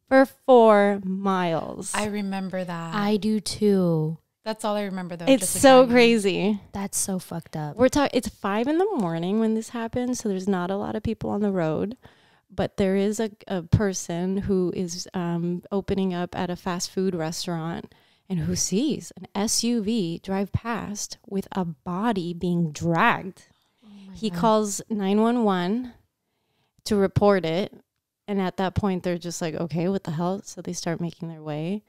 for 4 miles. I remember that. I do too. That's all I remember, though. It's so crazy. That's so fucked up. It's 5 a.m. when this happens, so there's not a lot of people on the road. But there is a person who is opening up at a fast food restaurant and who sees an SUV drive past with a body being dragged. He calls 911 to report it. And at that point, they're just like, okay, what the hell? So they start making their way.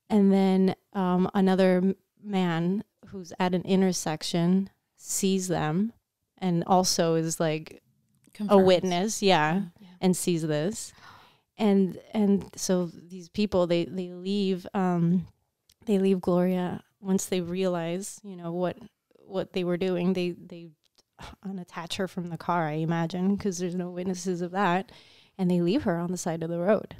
And then another man who's at an intersection sees them and also is like a witness, and sees this. And so these people, they leave Gloria once they realize, you know, what they were doing. They unattach her from the car, I imagine, because there's no witnesses of that. And they leave her on the side of the road.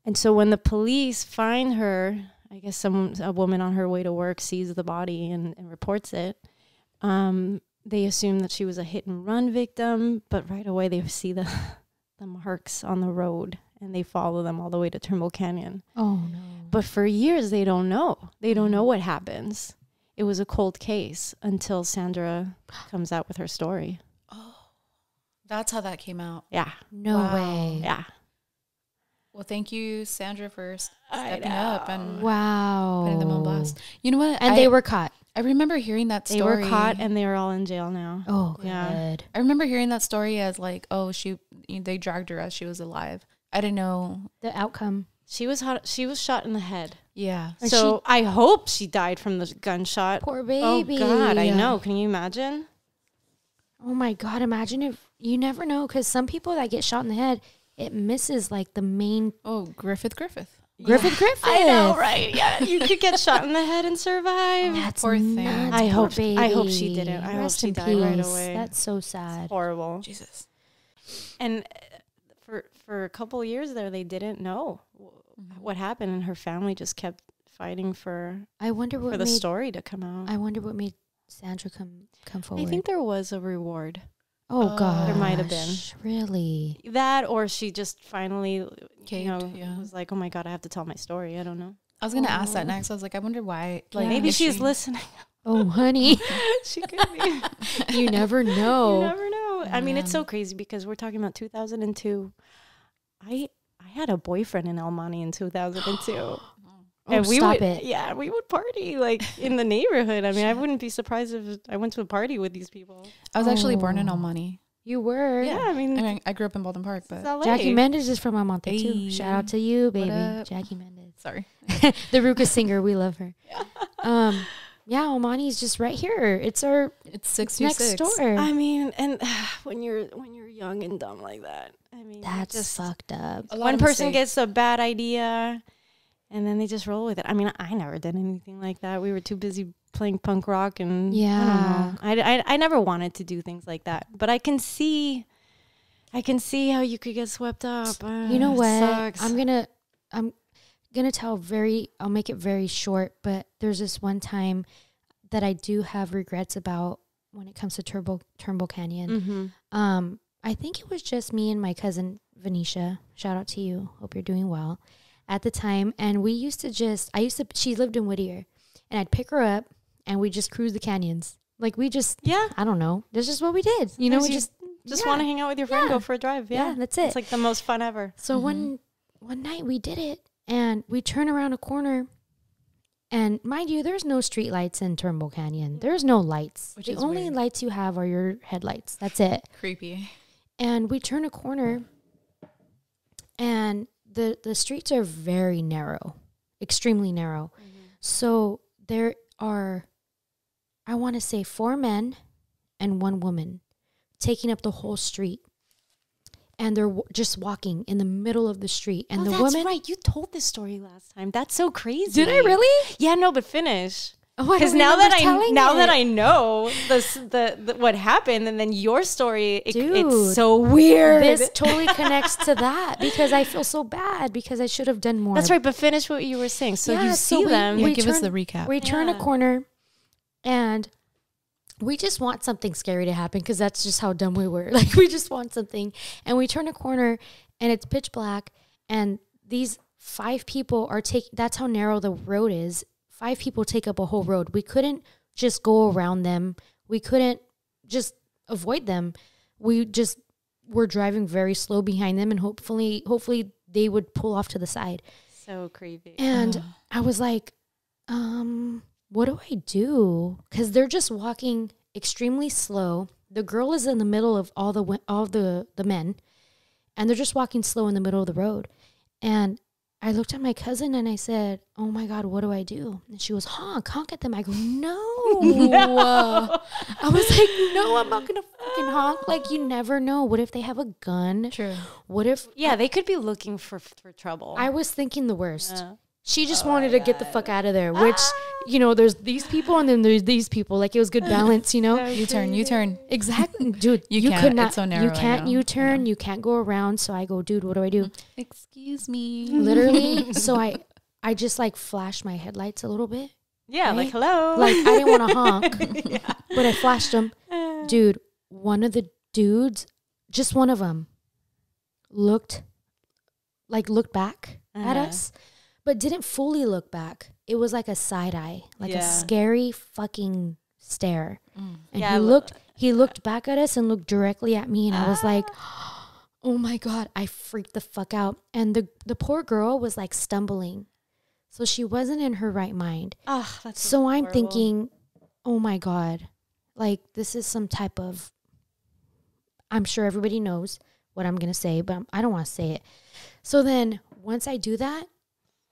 And so when the police find her, I guess a woman on her way to work sees the body and reports it. They assume that she was a hit and run victim, but right away they see the marks on the road and they follow them all the way to Turnbull Canyon. Oh no. But for years they don't know. They don't know what happens. It was a cold case until Sondra comes out with her story. Oh, that's how that came out. Yeah. No way. Yeah. Well, thank you, Sondra, for stepping up and putting them on blast. You know what? And they were caught. I remember hearing that story. They were caught and they are all in jail now. Oh, yeah. good. I remember hearing that story as like, oh, they dragged her as she was alive. I didn't know the outcome. She was shot in the head. Yeah. So I hope she died from the gunshot. Poor baby. Oh God, I know. Can you imagine? Oh my God, imagine if you never know, because some people that get shot in the head, it misses like the main. Oh, Griffith. Griffith. I know, right? Yeah, you could get shot in the head and survive. That's poor thing. I hope she didn't. I hope she died right away. That's so sad. It's horrible. Jesus. And for a couple of years there, they didn't know what happened, and her family just kept fighting for. I wonder what for the story to come out. I wonder what made Sondra come forward. I think there was a reward. Oh God, there might have been. Really? That, or she just finally, Caved, was like, oh my God, I have to tell my story. I don't know. I was gonna ask that next. I was like, I wonder why. Like, maybe she's listening. Oh, honey, she could be. You never know. You never know. I mean, it's so crazy because we're talking about 2002. I had a boyfriend in El Monte in 2002. And we would, we would party like in the neighborhood. I mean, I wouldn't be surprised if I went to a party with these people. I was actually born in El Monte. You were? Yeah, I mean, I grew up in Baldwin Park, but Jackie Mendez is from El Monte too. Shout out to you, baby, Jackie Mendez. Sorry, the Ruka singer. We love her. Yeah, El Monte is just right here. It's 626 next door. I mean, and when you're young and dumb like that, I mean, that's just fucked up. One person gets a bad idea. And then they just roll with it. I mean, I never did anything like that. We were too busy playing punk rock, and I never wanted to do things like that. But I can see I can see how you could get swept up. You know what? Sucks. I'm gonna tell I'll make it very short, but there's this one time that I do have regrets about when it comes to Turnbull Canyon. Mm-hmm. I think it was just me and my cousin Venetia. Shout out to you. Hope you're doing well. At the time, and she lived in Whittier, and I'd pick her up and we just cruise the canyons. Like I don't know. That's just what we did. You know, we just want to hang out with your friend, go for a drive. Yeah, that's it. It's like the most fun ever. So one night we did it, and we turn around a corner, and mind you, there's no street lights in Turnbull Canyon. There's no lights. The only lights you have are your headlights. That's it. Creepy. And we turn a corner, and the streets are very narrow, extremely narrow. Mm-hmm. So there are, I want to say, 4 men and 1 woman taking up the whole street. And they're just walking in the middle of the street. And that's woman, right. You told this story last time. That's so crazy. Did I really? Yeah, no, but finish. Because now that I know the what happened, and then your story, it's so weird. This totally connects to that, because I feel so bad because I should have done more. That's right. But finish what you were saying. So you see them. Give us the recap. We turn a corner, and we just want something scary to happen, because that's just how dumb we were. Like, we just want something, and we turn a corner, and it's pitch black, and these 5 people are taking. That's how narrow the road is. 5 people take up a whole road. We couldn't just go around them. We couldn't just avoid them. We just were driving very slow behind them, and hopefully they would pull off to the side. So creepy. And I was like, what do I do? Because they're just walking extremely slow. The girl is in the middle of all the men, and they're just walking slow in the middle of the road. And I looked at my cousin and I said, "Oh my God, what do I do?" And she was, honk at them. I go, no. I was like, no, I'm not going to fucking honk. Like, you never know. What if they have a gun? True. What if... Yeah, they could be looking for trouble. I was thinking the worst. She just wanted to get the fuck out of there, which, you know, there's these people and then there's these people. Like, it was good balance, you know? U-turn. Exactly. Dude, you could not. It's so narrow, you can't U-turn. You can't go around. So I go, dude, what do I do? Excuse me. Literally. So I just, like, flashed my headlights a little bit. Yeah, right? Like, hello. Like, I didn't want to honk, but I flashed them. Dude, one of the dudes, just one of them, looked back at us. But didn't fully look back. It was like a side eye, like a scary fucking stare. And he looked back at us and looked directly at me, and I was like, oh my God, I freaked the fuck out. And the poor girl was like stumbling. So she wasn't in her right mind. Oh, that's so I'm thinking, oh my God, like, this is some type of, I'm sure everybody knows what I'm going to say, but I don't want to say it. So then once I do that,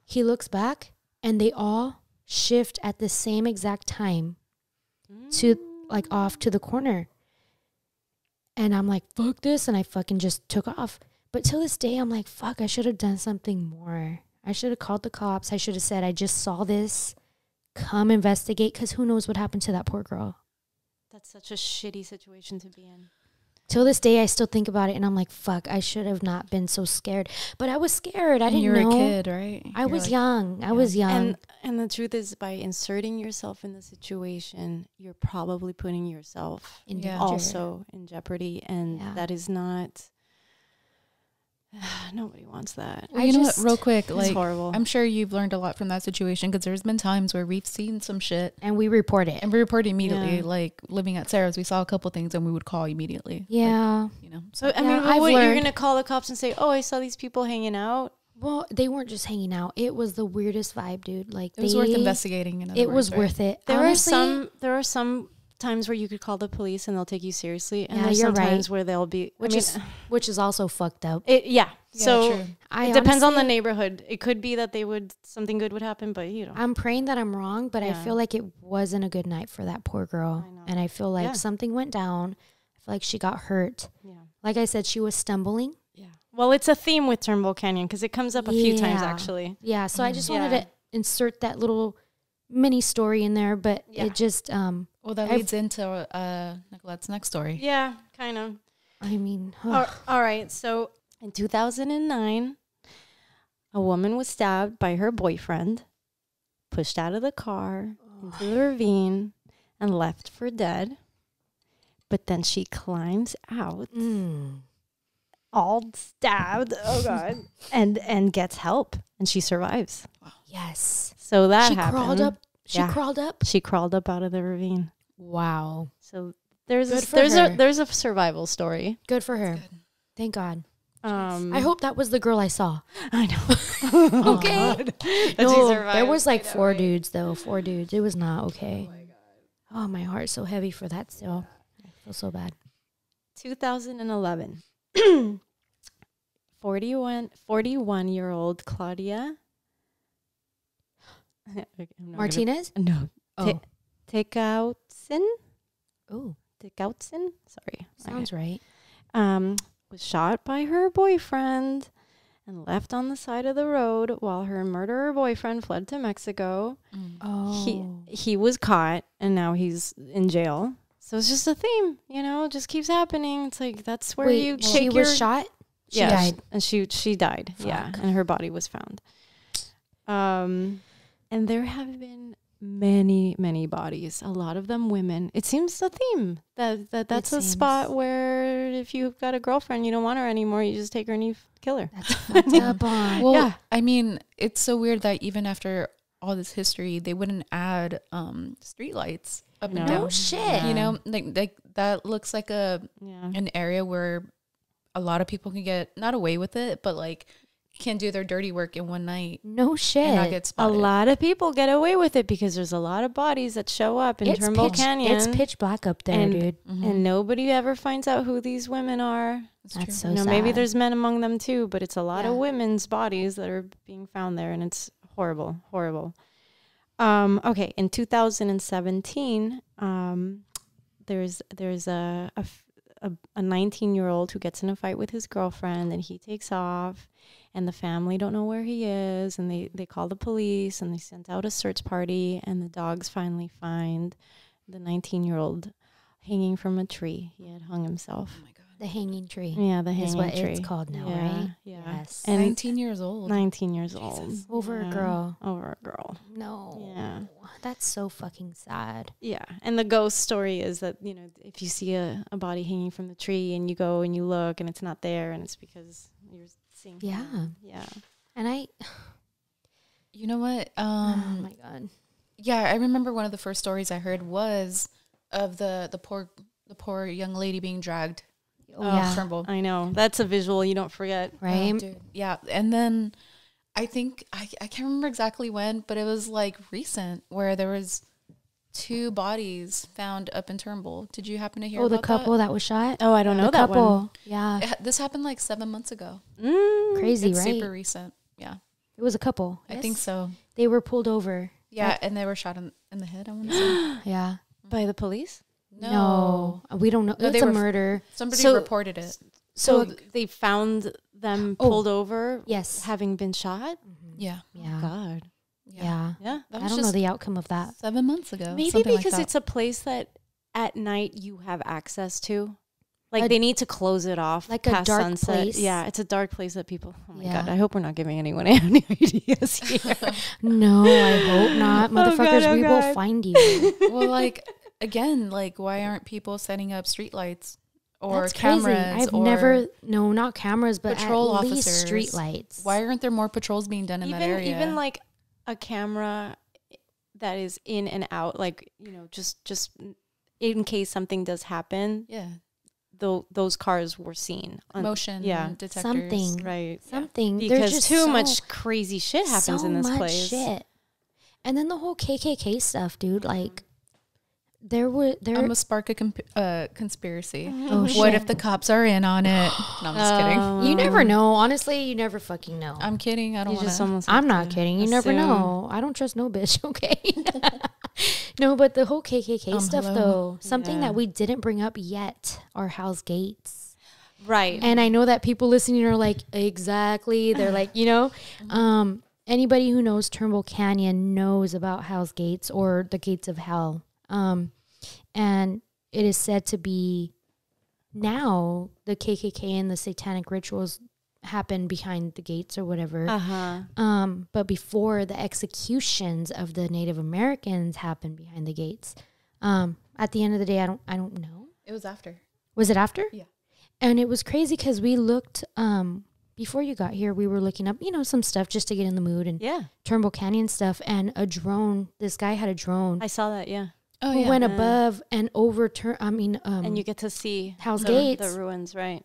he looks back, and they all shift at the same exact time to, like, off to the corner. And I'm like, fuck this. And I fucking just took off. But till this day, I'm like, fuck, I should have done something more. I should have called the cops. I should have said, I just saw this. Come investigate, because who knows what happened to that poor girl. That's such a shitty situation to be in. Till this day, I still think about it, and I'm like, fuck, I should have not been so scared. But I was scared. I didn't know. You were a kid, right? I was young. I was young. And the truth is, by inserting yourself in the situation, you're probably putting yourself also in jeopardy. And that is not... Nobody wants that. Well, you know what, real quick, like, it's horrible. I'm sure you've learned a lot from that situation, because there's been times where we've seen some shit and we report it. And we report it immediately. Like, living at Sarah's, we saw a couple things and we would call immediately. Yeah. Like, you know. So I mean, you're going to call the cops and say, "Oh, I saw these people hanging out"? Well, they weren't just hanging out. It was the weirdest vibe, dude. Like, it was worth investigating. It was worth it. There are some times where you could call the police and they'll take you seriously, and there's you're sometimes where they'll be, which is also fucked up. So true. It depends on the neighborhood. It could be that something good would happen, but you know. I'm praying that I'm wrong, but I feel like it wasn't a good night for that poor girl. And I feel like something went down. I feel like she got hurt. Yeah. Like I said, she was stumbling. Yeah. Well, it's a theme with Turnbull Canyon, because it comes up a few times, actually. Yeah. So I just wanted to insert that little mini story in there, but it just well, that leads into Nicolette's next story. Yeah, kind of. I mean, All right. So in 2009, a woman was stabbed by her boyfriend, pushed out of the car into the ravine, and left for dead. But then she climbs out, all stabbed. Oh God! and gets help, and she survives. Wow. yes. So that She happened. crawled up. She Yeah. crawled up. She crawled up out of the ravine. Wow. So there's Good a, for there's her. a there's a survival story. Good for her. Good. Thank God. I I hope that was the girl I saw. I know. Okay. No, there was like 4 dudes though. 4 dudes. It was not okay. Oh my God. Oh, my heart's so heavy for that still. I feel so bad. 2011. 41-year-old Claudia Martinez? No. Oh. Tekautsen? Oh, Tekautsen? Sorry. sounds right. Was shot by her boyfriend and left on the side of the road while her murderer boyfriend fled to Mexico. Oh. He was caught and now he's in jail. So it's just a theme, just keeps happening. It's like that's where you she take was shot? She died. and she died. Fuck. Yeah, and her body was found. And there have been many bodies, a lot of them women. It seems a theme that's a spot where if you've got a girlfriend, you don't want her anymore, you just take her and you kill her. That's fucked up on. Well, Yeah. I mean, it's so weird that even after all this history, they wouldn't add streetlights up and No. down. No shit. You know, like that looks like an area where a lot of people can get not away with it, but like can do their dirty work in one night No shit. and not get A spotted. lot of people get away with it because there's a lot of bodies that show up in Turnbull Canyon. It's pitch black up there, and, dude. and nobody ever finds out who these women are. That's so Maybe sad. there's men among them too, but it's a lot of Yeah. women's bodies that are being found there, and it's horrible. Okay, in 2017, there's a 19-year-old who gets in a fight with his girlfriend, and he takes off, and the family don't know where he is, and they call the police, and they sent out a search party, and the dogs finally find the 19-year-old hanging from a tree. He had hung himself. Oh my God. The hanging tree. Yeah, the hanging is what tree. it's called now, Yeah, right? yeah. Yes. And 19 years old. 19 years old. Jesus. Over a Yeah, girl. Over a girl. No. Yeah. That's so fucking sad. Yeah. And the ghost story is that, if you see a body hanging from the tree and you go and you look and it's not there, and it's because you're seeing Yeah. him. Yeah. And You know what? oh my God. Yeah, I remember one of the first stories I heard was of the poor young lady being dragged. Oh, yeah. Turnbull. I know. That's a visual you don't forget. Right? Oh, dude. Yeah, and then I think I can't remember exactly when, but it was like recent where there was 2 bodies found up in Turnbull. Did you happen to hear? Oh, the about couple that was shot? Oh, I don't know The that couple. one. Yeah. This happened like 7 months ago. Crazy, It's right? super recent. Yeah, It was a couple. I think so. They were pulled over. Yeah, and they were shot in the head. I want to say. Yeah. By the police? No. We don't know. No, It's they a were- murder. Somebody So- reported it. So they found them pulled over Yes. having been shot? Yeah, Yeah. God. Yeah. Yeah. that I was don't know just the outcome of that. 7 months ago. Maybe something like because that. it's a place that at night you have access to. Like A- they need to close it off. Like a past dark sunset. place. Yeah, it's a dark place that people. Oh my Yeah. God! I hope we're not giving anyone any ideas here. No, I hope not. Motherfuckers, God, we God. will find you. well, like again, like why aren't people setting up streetlights or That's cameras? crazy. I've or never, not cameras, but patrol at least officers. street lights. Why aren't there more patrols being done in that area? Even like a camera that is in and out, like just in case something does happen. yeah, Those cars were seen. motion detectors. Something. Right. Something. There's Because just too so- much crazy shit happens so in this much place. shit. And then the whole KKK stuff, dude. Like, there I'm gonna spark a conspiracy. Oh, shit. What if the cops are in on it? No, I'm just kidding. You never know. Honestly, you never fucking know. I'm kidding. I don't You just want almost I'm have not to kidding. You never assume. know. I don't trust no bitch, okay? No, but the whole KKK stuff, hello. though, something Yeah. that we didn't bring up yet are Hell's Gates. Right. And I know that people listening are like, exactly. They're like, anybody who knows Turnbull Canyon knows about Hell's Gates or the Gates of Hell. And it is said to be now the KKK and the satanic rituals happen behind the gates or whatever. But before, the executions of the Native Americans happened behind the gates. At the end of the day, I don't know. It was after. Was it after? Yeah. And it was crazy because we looked, before you got here, we were looking up, some stuff just to get in the mood and Turnbull Canyon stuff. And a drone, this guy had a drone. I saw that, yeah. Who went above and overturned, and you get to see Hell's Gates. The ruins, right.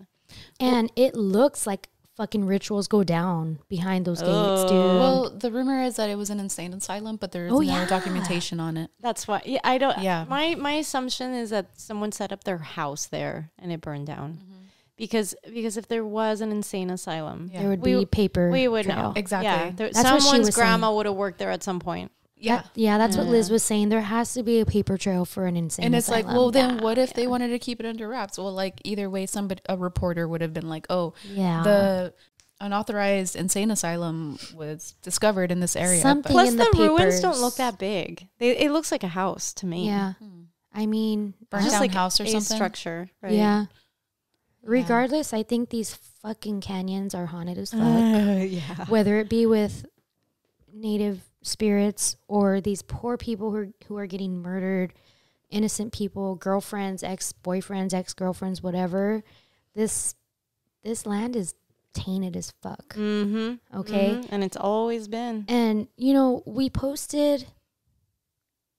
And it looks like fucking rituals go down behind those gates, dude. Well, the rumor is that it was an insane asylum, but there's no documentation on it. That's why. Yeah, I don't. Yeah. My assumption is that someone set up their house there and it burned down. Because if there was an insane asylum, there would be paper. We would trail. know Exactly. Yeah, someone's grandma would have worked there at some point. Yeah. That's what Liz was saying. There has to be a paper trail for an insane And it's asylum. like, well, then what if they wanted to keep it under wraps? Well, like either way, a reporter would have been like, the unauthorized insane asylum was discovered in this area. Plus, the ruins don't look that big. It looks like a house to me. Yeah. I mean, burnt down house or a something. Structure, right? Yeah. Regardless, I think these fucking canyons are haunted as fuck. Whether it be with native spirits or these poor people who are getting murdered, innocent people, girlfriends, ex-boyfriends, ex-girlfriends, whatever. This land is tainted as fuck. Okay? And it's always been. And, we posted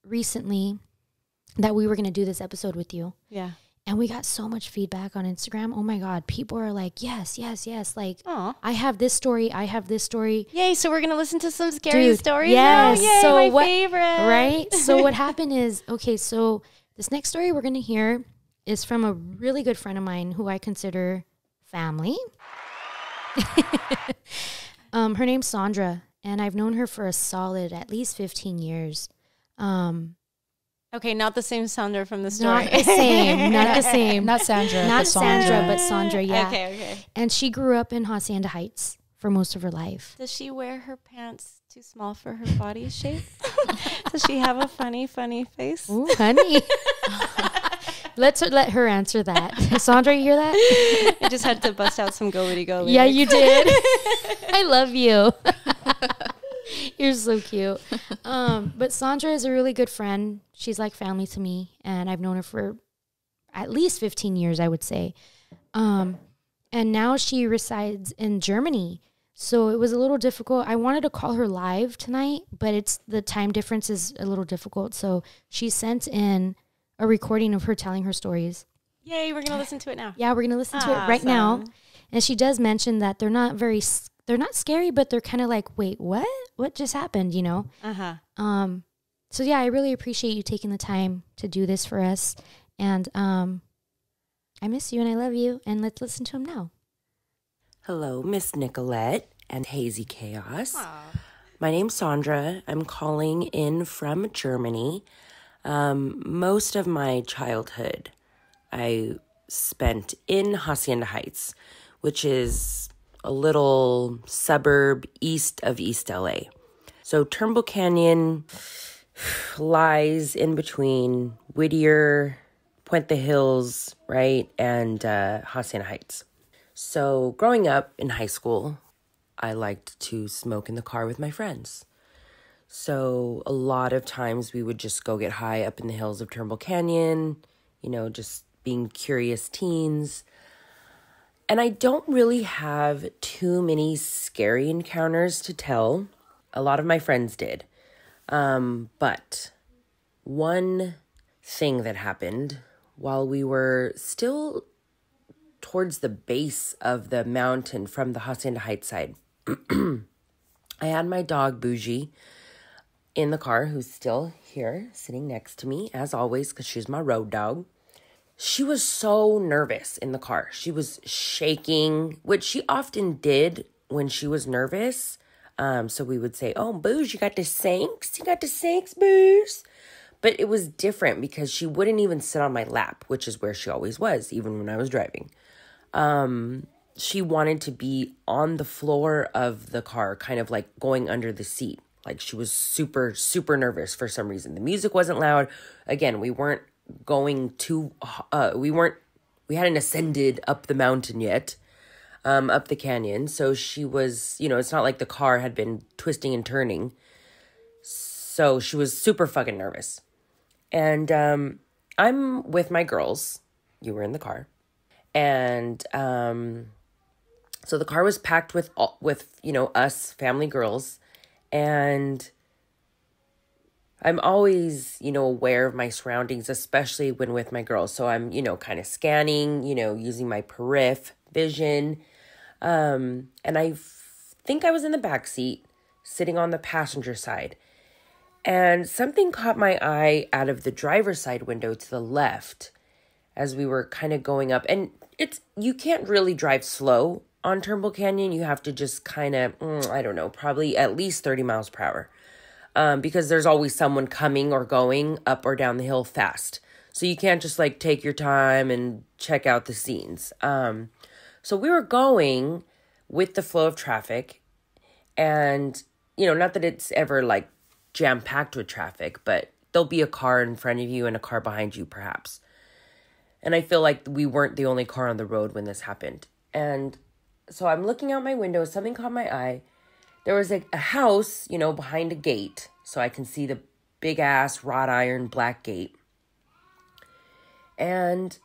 recently that we were going to do this episode with you. Yeah. And we got so much feedback on Instagram. Oh my God. People are like, yes. Like, I have this story. Yay. So we're going to listen to some scary stories yes. now? Yay, so my favorite. Right? So what happened is, so this next story we're going to hear is from a really good friend of mine who I consider family. Her name's Sondra. And I've known her for a solid at least 15 years. Okay, not the same Sondra from the story. Not the same. Not Sandra. Not Sandra, but Sondra, yeah. Okay. And she grew up in Hacienda Heights for most of her life. Does she wear her pants too small for her body shape? Does she have a funny face? Ooh, honey. Let her answer that. Sondra, you hear that? I just had to bust out some go-witty-go lyrics. Yeah, you did. I love you. You're so cute. But Sondra is a really good friend. She's like family to me, and I've known her for at least 15 years, I would say. And now she resides in Germany. So it was a little difficult. I wanted to call her live tonight, but the time difference is a little difficult. So she sent in a recording of her telling her stories. Yay, we're going to listen to it now. Yeah, we're going to listen to it right now. And she does mention that they're not scary, but they're kind of like, wait, what? What just happened, So yeah, I really appreciate you taking the time to do this for us. And I miss you and I love you. And let's listen to him now. Hello, Miss Nicolette and HazyChaos. My name's Sondra. I'm calling in from Germany. Most of my childhood I spent in Hacienda Heights, which is a little suburb east of East LA. So Turnbull Canyon lies in between Whittier, Puente Hills, right, and Hacienda Heights. So growing up in high school, I liked to smoke in the car with my friends. So a lot of times we would just go get high up in the hills of Turnbull Canyon, just being curious teens. And I don't really have too many scary encounters to tell. A lot of my friends did. But one thing that happened while we were still towards the base of the mountain from the Hacienda Heights side, I had my dog Bougie in the car, who's still here sitting next to me, as always, because she's my road dog. She was so nervous in the car. She was shaking, which she often did when she was nervous. So we would say, oh, Booze, you got the sinks? You got the sinks, Booze? But it was different because she wouldn't even sit on my lap, which is where she always was, even when I was driving. She wanted to be on the floor of the car, kind of like going under the seat. Like she was super, super nervous for some reason. The music wasn't loud. Again, we weren't we hadn't ascended up the mountain yet, up the canyon. So she was, it's not like the car had been twisting and turning. So she was super fucking nervous. And I'm with my girls. You were in the car. And so the car was packed with us family girls. And I'm always, aware of my surroundings, especially when with my girls. So I'm, kind of scanning, using my periph vision. And I think I was in the back seat, sitting on the passenger side. And something caught my eye out of the driver's side window to the left as we were kind of going up. And you can't really drive slow on Turnbull Canyon. You have to just kind of, probably at least 30 miles per hour. Because there's always someone coming or going up or down the hill fast. So you can't just like take your time and check out the scenes. So we were going with the flow of traffic, and, not that it's ever like jam-packed with traffic, but there'll be a car in front of you and a car behind you perhaps. And I feel like we weren't the only car on the road when this happened. And so I'm looking out my window, something caught my eye. There was a house, behind a gate, so I can see the big ass wrought iron black gate. And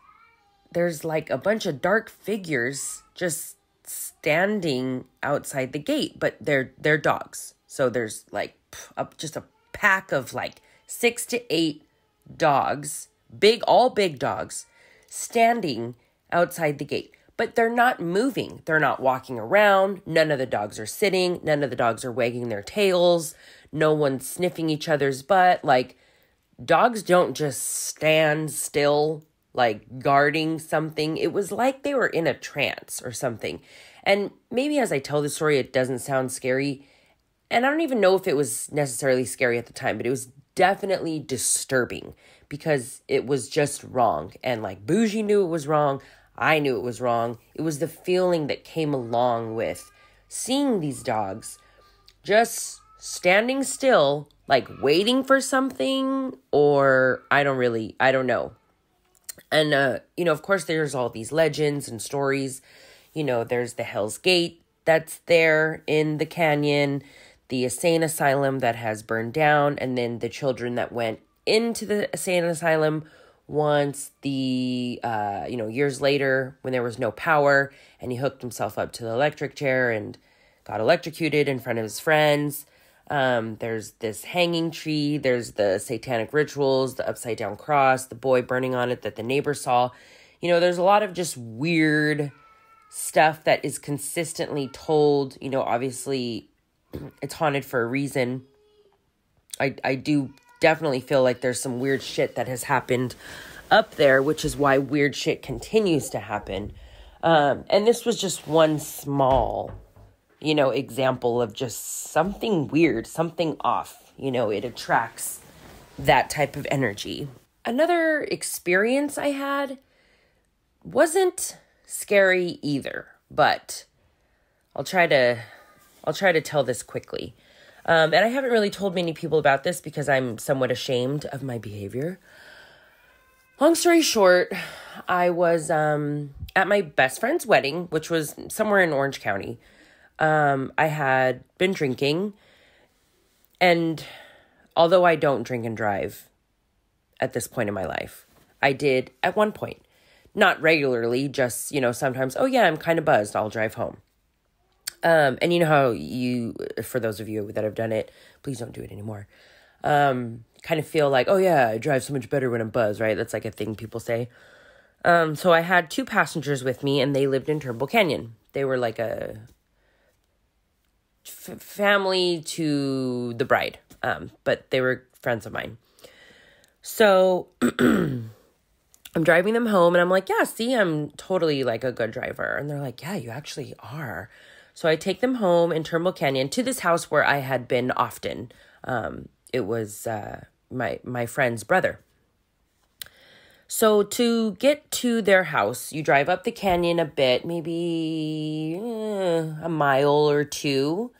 there's like a bunch of dark figures just standing outside the gate, but they're dogs. So there's like just a pack of like 6 to 8 dogs, all big dogs, standing outside the gate. But they're not moving. They're not walking around. None of the dogs are sitting. None of the dogs are wagging their tails. No one's sniffing each other's butt. Like, dogs don't just stand still, like guarding something. It was like they were in a trance or something. And maybe as I tell the story, it doesn't sound scary. And I don't even know if it was necessarily scary at the time, but it was definitely disturbing because it was just wrong. And like Bougie knew it was wrong. I knew it was wrong. It was the feeling that came along with seeing these dogs just standing still, like waiting for something, or I don't know. And, of course, there's all these legends and stories. There's the Hell's Gate that's there in the canyon, the insane asylum that has burned down, and then the children that went into the insane asylum once the, years later when there was no power, and he hooked himself up to the electric chair and got electrocuted in front of his friends. There's this hanging tree. There's the satanic rituals, the upside down cross, the boy burning on it that the neighbor saw. There's a lot of just weird stuff that is consistently told. Obviously it's haunted for a reason. I do definitely feel like there's some weird shit that has happened up there, which is why weird shit continues to happen. And this was just one small, example of just something weird, something off. It attracts that type of energy. Another experience I had wasn't scary either, but I'll try to tell this quickly. And I haven't really told many people about this because I'm somewhat ashamed of my behavior. Long story short, I was at my best friend's wedding, which was somewhere in Orange County. I had been drinking, and although I don't drink and drive at this point in my life, I did at one point. Not regularly, just, sometimes, oh yeah, I'm kind of buzzed, I'll drive home. And you know how for those of you that have done it, please don't do it anymore. Kind of feel like, oh yeah, I drive so much better when I'm buzzed, right? That's like a thing people say. So I had 2 passengers with me, and they lived in Turnbull Canyon. They were like a family to the bride, but they were friends of mine. So I'm driving them home, and I'm like, yeah, see, I'm totally like a good driver. And they're like, yeah, you actually are. So I take them home in Turnbull Canyon to this house where I had been often. It was my friend's brother. So to get to their house, you drive up the canyon a bit, maybe a mile or 2.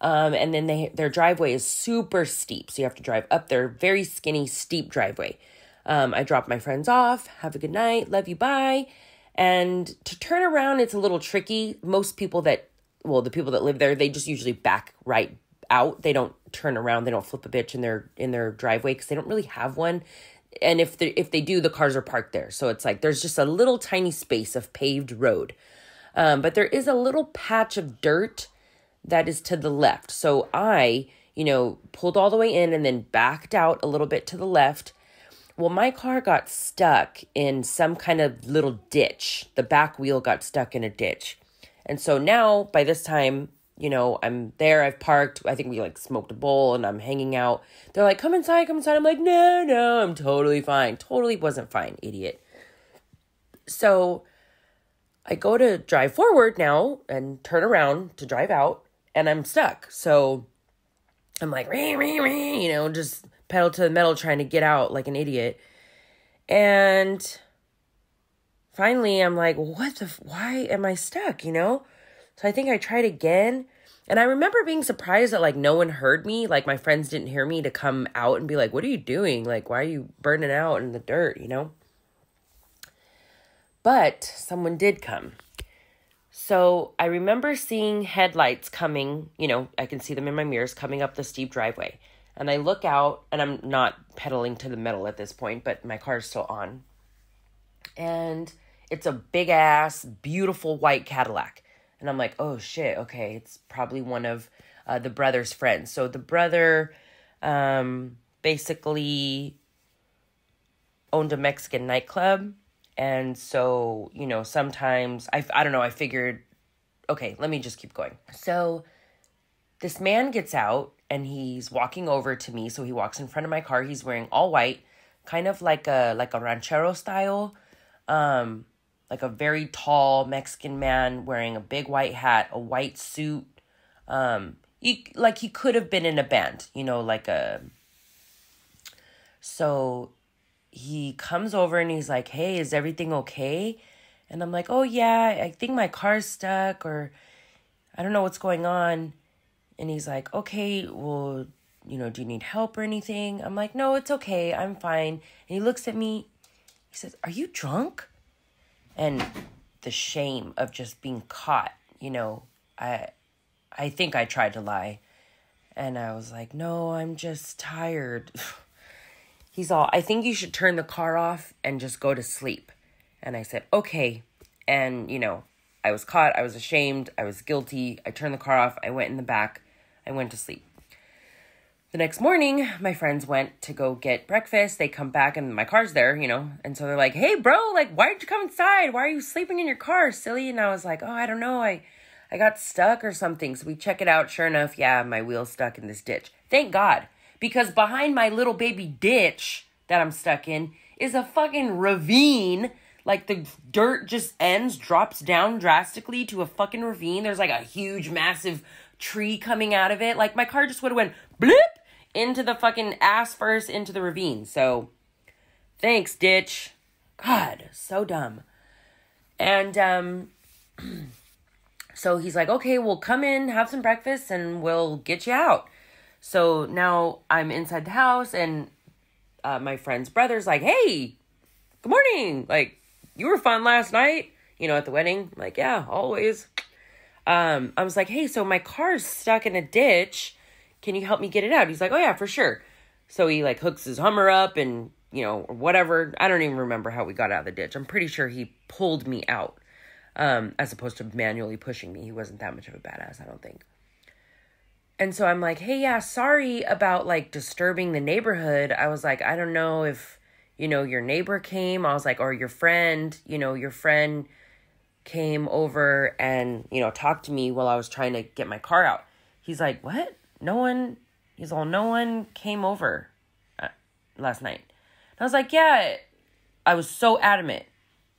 And then their driveway is super steep. So you have to drive up their very skinny, steep driveway. I drop my friends off, have a good night, love you, bye. And to turn around, it's a little tricky. Most people the people that live there, they just usually back right out. They don't turn around. They don't flip a bitch in their driveway because they don't really have one. And if they do, the cars are parked there. So it's like there's just a little tiny space of paved road. But there is a little patch of dirt that is to the left. So I, pulled all the way in and then backed out a little bit to the left. Well, my car got stuck in some kind of little ditch. The back wheel got stuck in a ditch. And so now, by this time, I'm there. I've parked. I think we smoked a bowl and I'm hanging out. They're like, come inside, come inside. I'm like, no, I'm totally fine. Totally wasn't fine, idiot. So I go to drive forward now and turn around to drive out and I'm stuck. So I'm like, just pedal to the metal trying to get out like an idiot. And finally I'm like, why am I stuck, So I think I tried again. And I remember being surprised that no one heard me. My friends didn't hear me to come out and be like, what are you doing? Why are you burning out in the dirt, But someone did come. So I remember seeing headlights coming, I can see them in my mirrors coming up the steep driveway. And I look out and I'm not pedaling to the metal at this point, but my car's still on. And it's a big ass, beautiful white Cadillac. And I'm like, oh shit, okay, it's probably one of the brother's friends. So the brother basically owned a Mexican nightclub. And so, sometimes, I don't know, I figured, okay, let me just keep going. So this man gets out and he's walking over to me. So he walks in front of my car. He's wearing all white, kind of like a ranchero style, like a very tall Mexican man wearing a big white hat, a white suit. He could have been in a band, so he comes over and he's like, hey, is everything okay? And I'm like, oh yeah, I think my car's stuck or I don't know what's going on. And he's like, okay, well, do you need help or anything? I'm like, no, it's okay. I'm fine. And he looks at me. He says, are you drunk? And the shame of just being caught, I think I tried to lie. And I was like, no, I'm just tired. He's all, I think you should turn the car off and just go to sleep. And I said, okay. And, I was caught. I was ashamed. I was guilty. I turned the car off. I went in the back. I went to sleep. The next morning, my friends went to go get breakfast. They come back and my car's there, And so they're like, hey, bro, why did you come inside? Why are you sleeping in your car, silly? And I was like, oh, I don't know. I got stuck or something. So we check it out. Sure enough, yeah, my wheel's stuck in this ditch. Thank God. Because behind my little baby ditch that I'm stuck in is a fucking ravine. The dirt just drops down drastically to a fucking ravine. There's a huge, massive tree coming out of it. My car just would have went blip into the fucking ass first into the ravine. So, thanks, ditch. God, so dumb. And, so he's like, okay, well, come in, have some breakfast, and we'll get you out. So now I'm inside the house and my friend's brother's like, hey, good morning. You were fun last night, at the wedding. I'm like, yeah, always. I was like, hey, so my car's stuck in a ditch. Can you help me get it out? He's like, oh yeah, for sure. So he hooks his Hummer up and, or whatever. I don't even remember how we got out of the ditch. I'm pretty sure he pulled me out as opposed to manually pushing me. He wasn't that much of a badass, I don't think. And so I'm like, hey, yeah, sorry about disturbing the neighborhood. I was like, I don't know if, your neighbor came. I was like, or your friend, your friend came over and, talked to me while I was trying to get my car out. He's like, what? No one came over last night. And I was like, yeah, I was so adamant.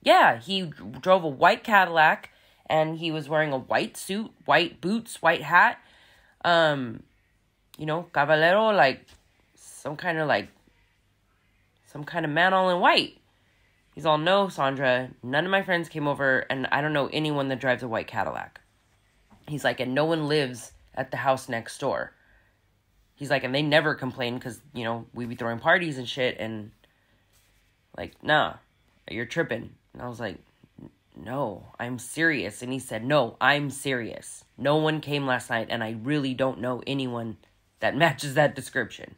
Yeah, he drove a white Cadillac and he was wearing a white suit, white boots, white hat. Caballero, some kind of man all in white. He's all, no, Sondra, none of my friends came over, and I don't know anyone that drives a white Cadillac. He's like, and no one lives at the house next door. He's like, and they never complain because, we be throwing parties and shit, and, nah, you're tripping. And I was like, no, I'm serious. And he said, no, I'm serious. No one came last night, and I really don't know anyone that matches that description.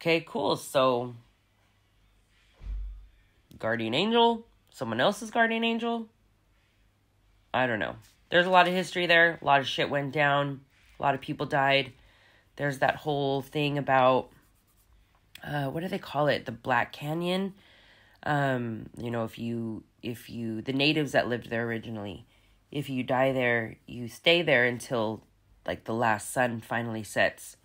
Okay, cool. So, guardian angel, someone else's guardian angel. I don't know. There's a lot of history there. A lot of shit went down. A lot of people died. There's that whole thing about, what do they call it? The Black Canyon. You know, if you, the natives that lived there originally, if you die there, you stay there until like the last sun finally sets.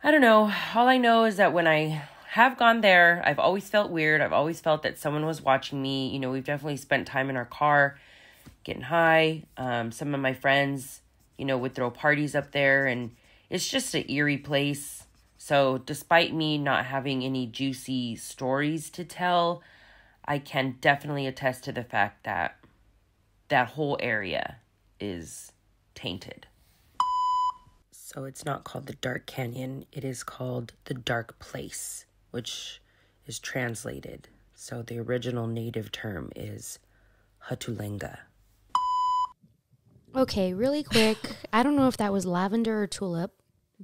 I don't know. All I know is that when I have gone there, I've always felt weird. I've always felt that someone was watching me. You know, we've definitely spent time in our car getting high. Some of my friends, you know, would throw parties up there, and it's just an eerie place. So despite me not having any juicy stories to tell, I can definitely attest to the fact that that whole area is tainted. So it's not called the Dark Canyon. It is called the Dark Place, which is translated. So the original native term is Hatulenga. Okay, really quick. I don't know if that was lavender or tulip,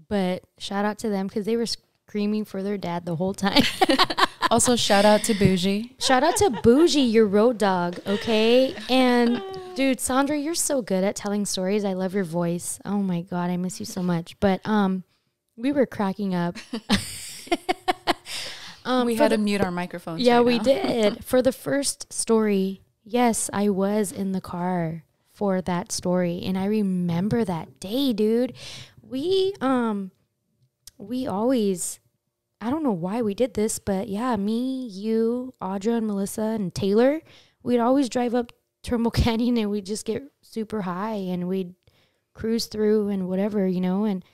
but shout out to them because they were screaming for their dad the whole time. Also, shout out to Bougie. Shout out to Bougie, your road dog, okay? And, dude, Sondra, you're so good at telling stories. I love your voice. Oh, my God, I miss you so much. But we were cracking up. We had to mute our microphones. Yeah, right we now. did. For the first story, yes, I was in the car for that story. And I remember that day, dude. We always, I don't know why we did this, but yeah, me, you, Audra, and Melissa, and Taylor, we'd always drive up Turnbull Canyon and we'd just get super high and we'd cruise through and whatever, you know. And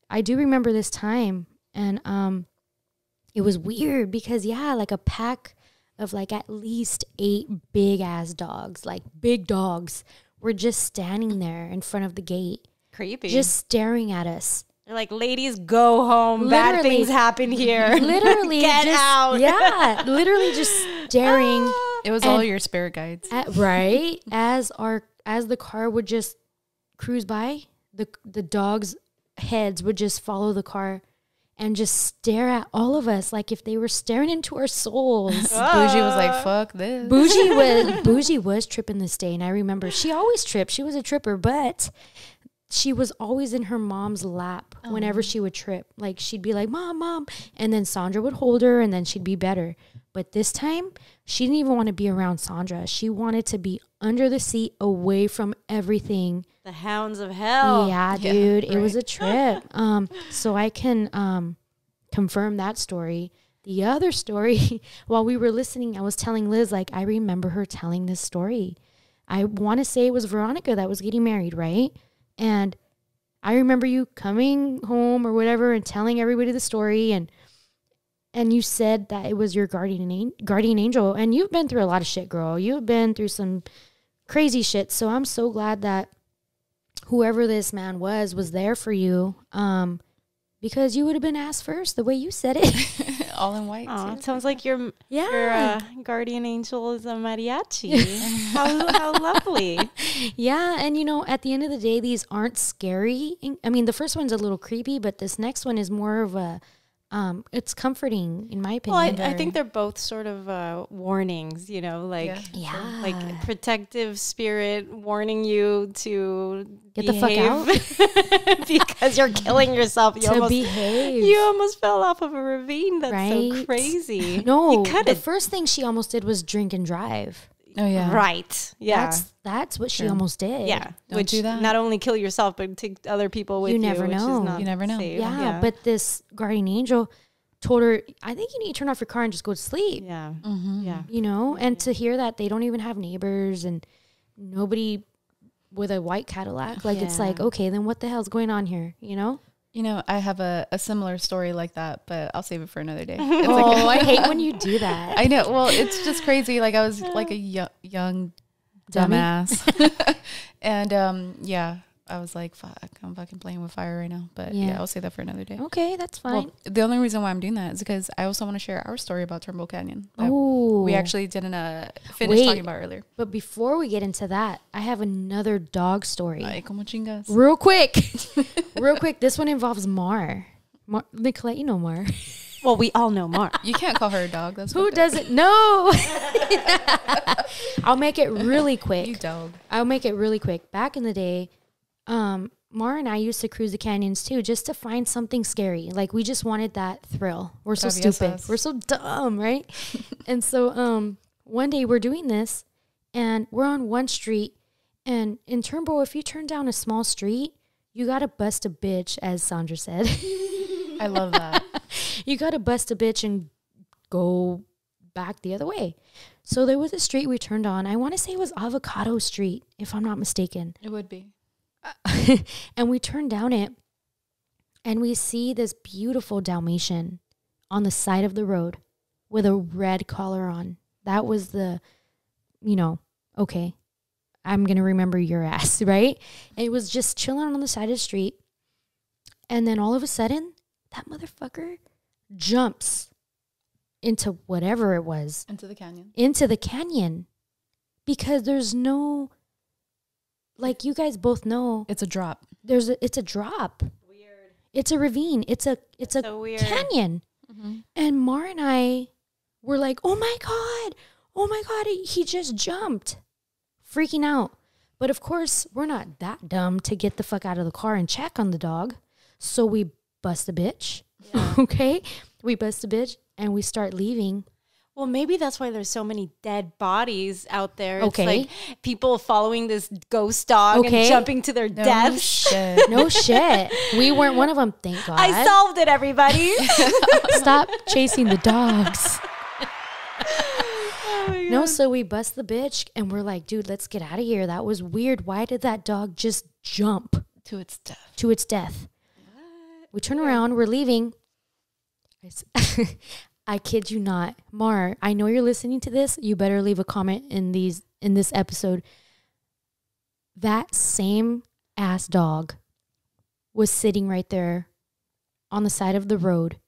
I do remember this time, and it was weird because, yeah, like a pack of like at least 8 big ass dogs, like big dogs, were just standing there in front of the gate. Creepy. Just staring at us. They're like, ladies, go home. Bad Literally. things happen here. Literally. Get just, out. Yeah. Literally just staring. It was all your spirit guides. Right? As the car would just cruise by, the dogs' heads would just follow the car and just stare at all of us like if they were staring into our souls. Bougie was like, fuck this. Bougie was tripping this day, and I remember she always tripped. She was a tripper, but she was always in her mom's lap whenever she would trip. Like, she'd be like, Mom, Mom. And then Sondra would hold her, and then she'd be better. But this time, she didn't even want to be around Sondra. She wanted to be under the seat, away from everything. The hounds of hell. Yeah, dude. It was a trip. So I can confirm that story. The other story, while we were listening, I was telling Liz, like, I remember her telling this story. I want to say it was Veronica that was getting married, right? And I remember you coming home or whatever and telling everybody the story, and you said that it was your guardian angel. And you've been through a lot of shit, girl. You've been through some crazy shit. So I'm so glad that whoever this man was there for you, because you would have been asked first the way you said it. All in white. Oh, it sounds like your guardian angel is a mariachi. how lovely. Yeah, and you know, at the end of the day, these aren't scary. I mean, the first one's a little creepy, but this next one is more of a, it's comforting, in my opinion. Well, I think they're both sort of warnings, you know, like like protective spirit warning you to get the fuck out because you're killing yourself. Behave. You almost fell off of a ravine. That's so crazy. No, the first thing she almost did was drink and drive. Oh yeah, right. Yeah, that's what she almost did. Yeah, Don't do that. Not only kill yourself, but take other people with you. You never know. You never know. Safe. Yeah, but this guardian angel told her, I think you need to turn off your car and just go to sleep. Yeah, yeah. You know, and to hear that they don't even have neighbors and nobody with a white Cadillac, like it's like, okay, then what the hell's going on here? You know. You know, I have a similar story like that, but I'll save it for another day. I hate when you do that. I know. Well, it's just crazy. Like, I was like a young dumbass. And I was like, fuck, I'm fucking playing with fire right now. But yeah, I'll say that for another day. Okay, that's fine. Well, the only reason why I'm doing that is because I also want to share our story about Turnbull Canyon. Oh. We actually didn't finish talking about earlier. But before we get into that, I have another dog story. Ay, como chingas. Real quick. Real quick. This one involves Mar. Nicolette, you know Mar. Well, we all know Mar. You can't call her a dog. That's Who doesn't know? I'll make it really quick. You dog. I'll make it really quick. Back in the day, Mar and I used to cruise the canyons too, just to find something scary. Like we just wanted that thrill. We're so stupid. We're so dumb, right? And so one day we're doing this and we're on one street, and in Turnbull, if you turn down a small street, you got to bust a bitch, as Sondra said. I love that. You got to bust a bitch and go back the other way. So there was a street we turned on. I want to say it was Avocado Street, if I'm not mistaken. It would be. And we turned down it, and we see this beautiful Dalmatian on the side of the road with a red collar on. That was the, okay, I'm going to remember your ass, right? And it was just chilling on the side of the street. And then all of a sudden, that motherfucker jumps into whatever it was. Into the canyon. Into the canyon. Because there's no, like you guys both know. It's a drop. It's a drop. Weird. It's a ravine. It's a so weird. canyon. Mm-hmm. And Mar and I were like, oh my God, he just jumped. Freaking out. But of course, we're not that dumb to get the fuck out of the car and check on the dog. So we bust a bitch. Yeah. Okay? We bust a bitch and we start leaving. Well, maybe that's why there's so many dead bodies out there. Okay. It's like people following this ghost dog and jumping to their deaths. Shit. No shit. We weren't one of them, thank God. I solved it, everybody. Stop chasing the dogs. Oh, no, so we bust the bitch and we're like, dude, let's get out of here. That was weird. Why did that dog just jump? To its death. To its death. What? We turn around, we're leaving. I kid you not. Mar, I know you're listening to this. You better leave a comment in this episode. That same ass dog was sitting right there on the side of the road.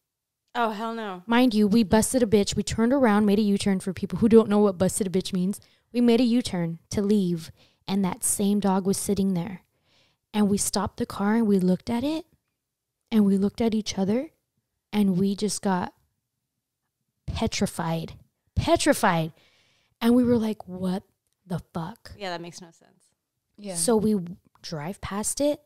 Oh, hell no. Mind you, we busted a bitch. We turned around, made a U-turn for people who don't know what busted a bitch means. We made a U-turn to leave, and that same dog was sitting there. And we stopped the car, and we looked at it, and we looked at each other, and we just got petrified. And we were like, what the fuck? Yeah, that makes no sense. Yeah. So we drive past it.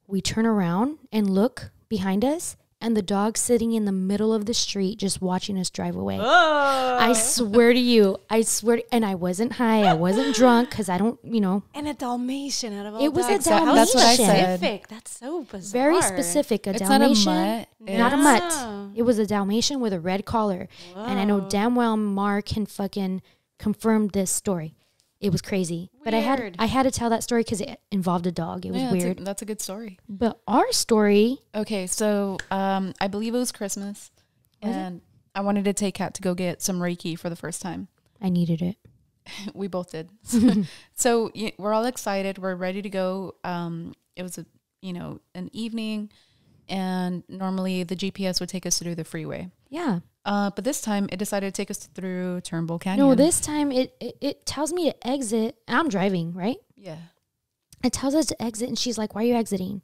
We turn around and look behind us, and the dog's sitting in the middle of the street just watching us drive away. Oh. I swear to you. And I wasn't high. I wasn't drunk because I don't, And a Dalmatian out of all It was dogs. a Dalmatian. That's what I said. Specific. That's so bizarre. Very specific. It's Dalmatian. not a mutt. Not a No. mutt. It was a Dalmatian with a red collar. Whoa. And I know damn well Mark can fucking confirm this story. It was crazy. But I had to tell that story because it involved a dog. It was weird. That's a good story. But our story. Okay, so I believe it was Christmas. And I wanted to take Kat to go get some Reiki for the first time. I needed it. We both did. So we're all excited. We're ready to go. It was an evening, and normally the GPS would take us through the freeway. Yeah. But this time it decided to take us through Turnbull Canyon. No, this time it tells me to exit. I'm driving, right? Yeah. It tells us to exit, and she's like, "Why are you exiting?"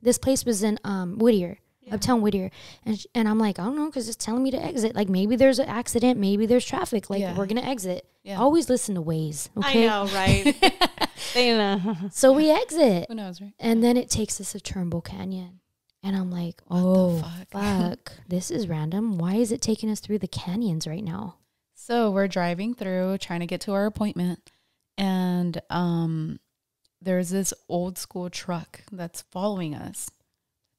This place was in Whittier, Uptown Whittier, and I'm like, "I don't know, because it's telling me to exit. Like maybe there's an accident, maybe there's traffic. Like we're gonna exit." Yeah. Always listen to Waze. Okay? I know, right? They know. So we exit, Who knows, right? and then it takes us to Turnbull Canyon, and I'm like, What "Oh the fuck, this is random. Why is it taking us through the canyons right now?" So we're driving through, trying to get to our appointment, and there's this old school truck that's following us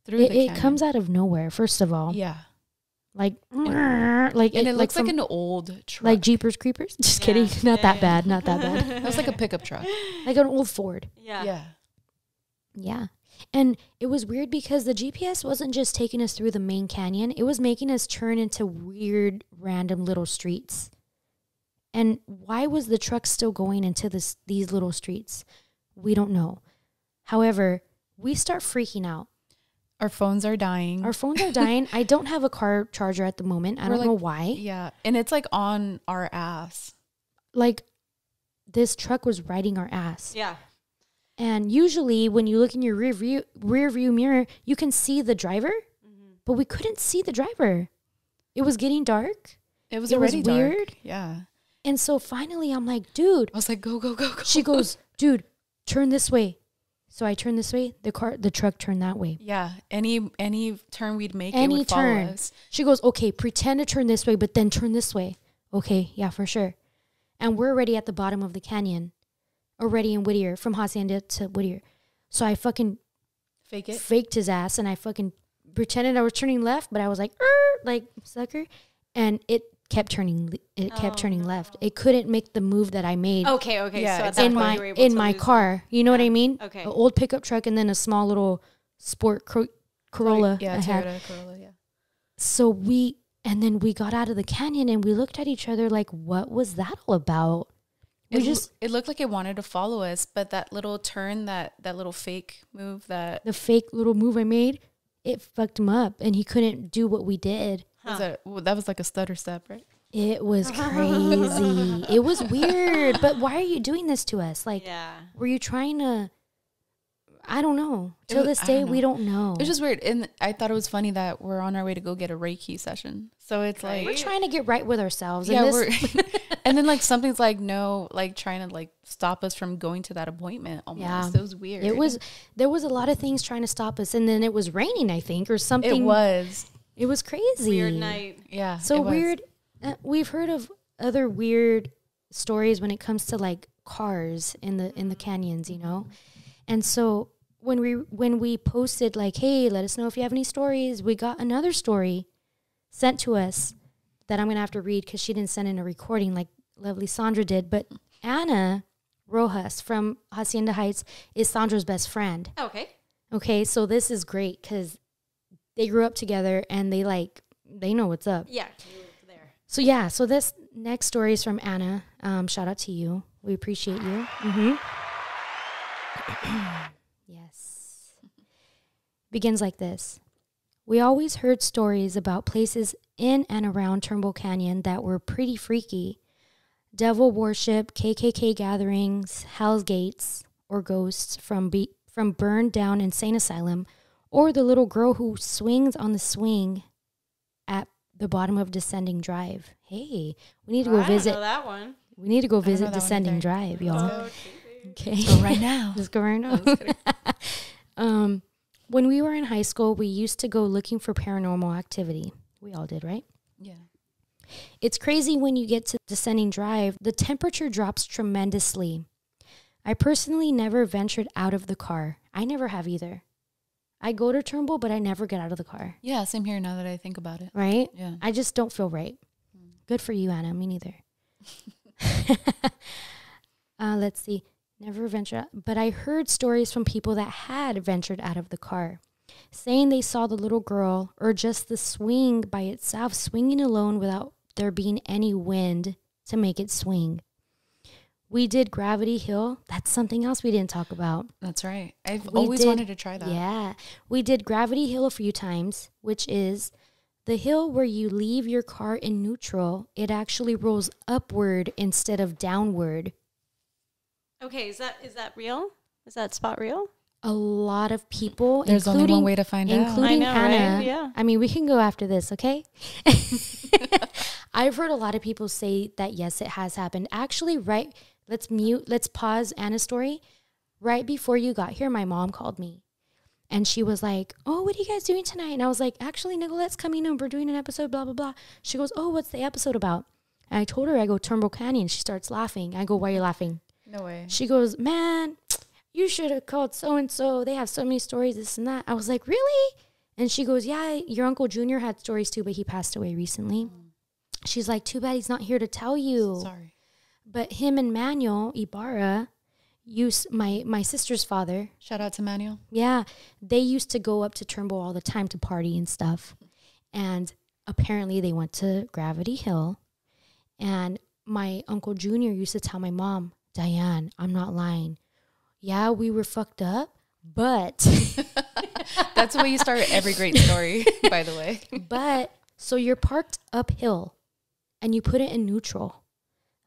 through the canyon. It comes out of nowhere. First of all, Yeah. like And it looks like an old truck. like Jeepers Creepers. Just kidding. Not that bad. Not that bad. It was like a pickup truck. Like an old Ford. Yeah. Yeah. And it was weird because the GPS wasn't just taking us through the main canyon. It was making us turn into weird, random little streets. And why was the truck still going into these little streets? We don't know. However, we start freaking out. Our phones are dying. I don't have a car charger at the moment. I don't know why. Yeah. And it's like on our ass. Like this truck was riding our ass. Yeah. And usually when you look in your rear view mirror, you can see the driver, but we couldn't see the driver. It was getting dark. It was already weird. Dark. Yeah. And so finally I'm like, dude. I was like, go, go, go, go. She goes, dude, turn this way. So I turned this way. The truck turned that way. Yeah. Any turn we'd make, it would follow us. She goes, okay, pretend to turn this way, but then turn this way. Okay, yeah, for sure. And we're already at the bottom of the canyon, already in Whittier, from Hacienda to Whittier. So I fucking faked his ass, and I fucking pretended I was turning left, but I was like sucker, and it kept turning. It kept turning left. It couldn't make the move that I made. Okay. Yeah, So at that in point my you were able in to my lose car. them. You know what I mean? Okay. An old pickup truck and then a small little sport Corolla. Yeah, I had. Toyota Corolla, yeah. So we got out of the canyon and we looked at each other like, what was that all about? It looked like it wanted to follow us, but that little turn, that little fake move, the fake little move I made, it fucked him up and he couldn't do what we did. that was like a stutter step, right? It was crazy. It was weird. But why are you doing this to us? Like, were you trying to, I don't know. Till this day, we don't know. It was just weird. And I thought it was funny that we're on our way to go get a Reiki session. So it's like, we're trying to get right with ourselves. Yeah, and and then like something's like, no, like trying to like stop us from going to that appointment almost. Yeah. It was weird. There was a lot of things trying to stop us. And then it was raining, I think, or something. It was crazy. Weird night. Yeah. So weird. We've heard of other weird stories when it comes to like cars in the canyons, you know? And so when we posted like, hey, let us know if you have any stories, we got another story sent to us that I'm going to have to read because she didn't send in a recording like lovely Sondra did. But Anna Rojas from Hacienda Heights is Sondra's best friend. Okay, so this is great because they grew up together and they know what's up. Yeah. So this next story is from Anna. Shout out to you. We appreciate you. Yes. Begins like this. We always heard stories about places in and around Turnbull Canyon that were pretty freaky. Devil worship, KKK gatherings, Hell's Gates, or ghosts from burned down insane asylum, or the little girl who swings on the swing at the bottom of Descending Drive. Hey, we need to go visit. I don't know that one. We need to go visit Descending Drive, y'all. Okay. Let's go right now. Let's go right now. When we were in high school, we used to go looking for paranormal activity. We all did, right? Yeah. It's crazy when you get to Descending Drive, the temperature drops tremendously. I personally never ventured out of the car. I never have either. I go to Turnbull, but I never get out of the car. Yeah, same here now that I think about it. Right? Yeah. I just don't feel right. Good for you, Anna. Me neither. Let's see. Never ventured out. But I heard stories from people that had ventured out of the car, saying they saw the little girl or just the swing by itself swinging alone without there being any wind to make it swing. We did Gravity Hill. That's something else we didn't talk about. That's right. I've always wanted to try that. Yeah. We did Gravity Hill a few times, which is the hill where you leave your car in neutral. It actually rolls upward instead of downward. Okay, is that real? Is that spot real? A lot of people, there's only one way to find out. Including I know, Anna. right? Yeah. I mean, we can go after this, okay? I've heard a lot of people say that, yes, it has happened. Actually, right, let's pause Anna's story. Right before you got here, my mom called me. And she was like, oh, what are you guys doing tonight? And I was like, actually, Nicolette's coming and we're doing an episode, blah, blah, blah. She goes, oh, what's the episode about? And I told her, I go, Turnbull Canyon. She starts laughing. I go, why are you laughing? No way. She goes, man, you should have called so-and-so. They have so many stories, this and that. I was like, really? And she goes, yeah, your Uncle Junior had stories too, but he passed away recently. She's like, too bad he's not here to tell you. Sorry. But him and Manuel Ibarra, my sister's father. Shout out to Manuel. Yeah. They used to go up to Turnbull all the time to party and stuff. And apparently they went to Gravity Hill. And my Uncle Junior used to tell my mom, Diane, I'm not lying. Yeah, we were fucked up, But That's the way you start every great story, by the way. But so you're parked uphill and you put it in neutral.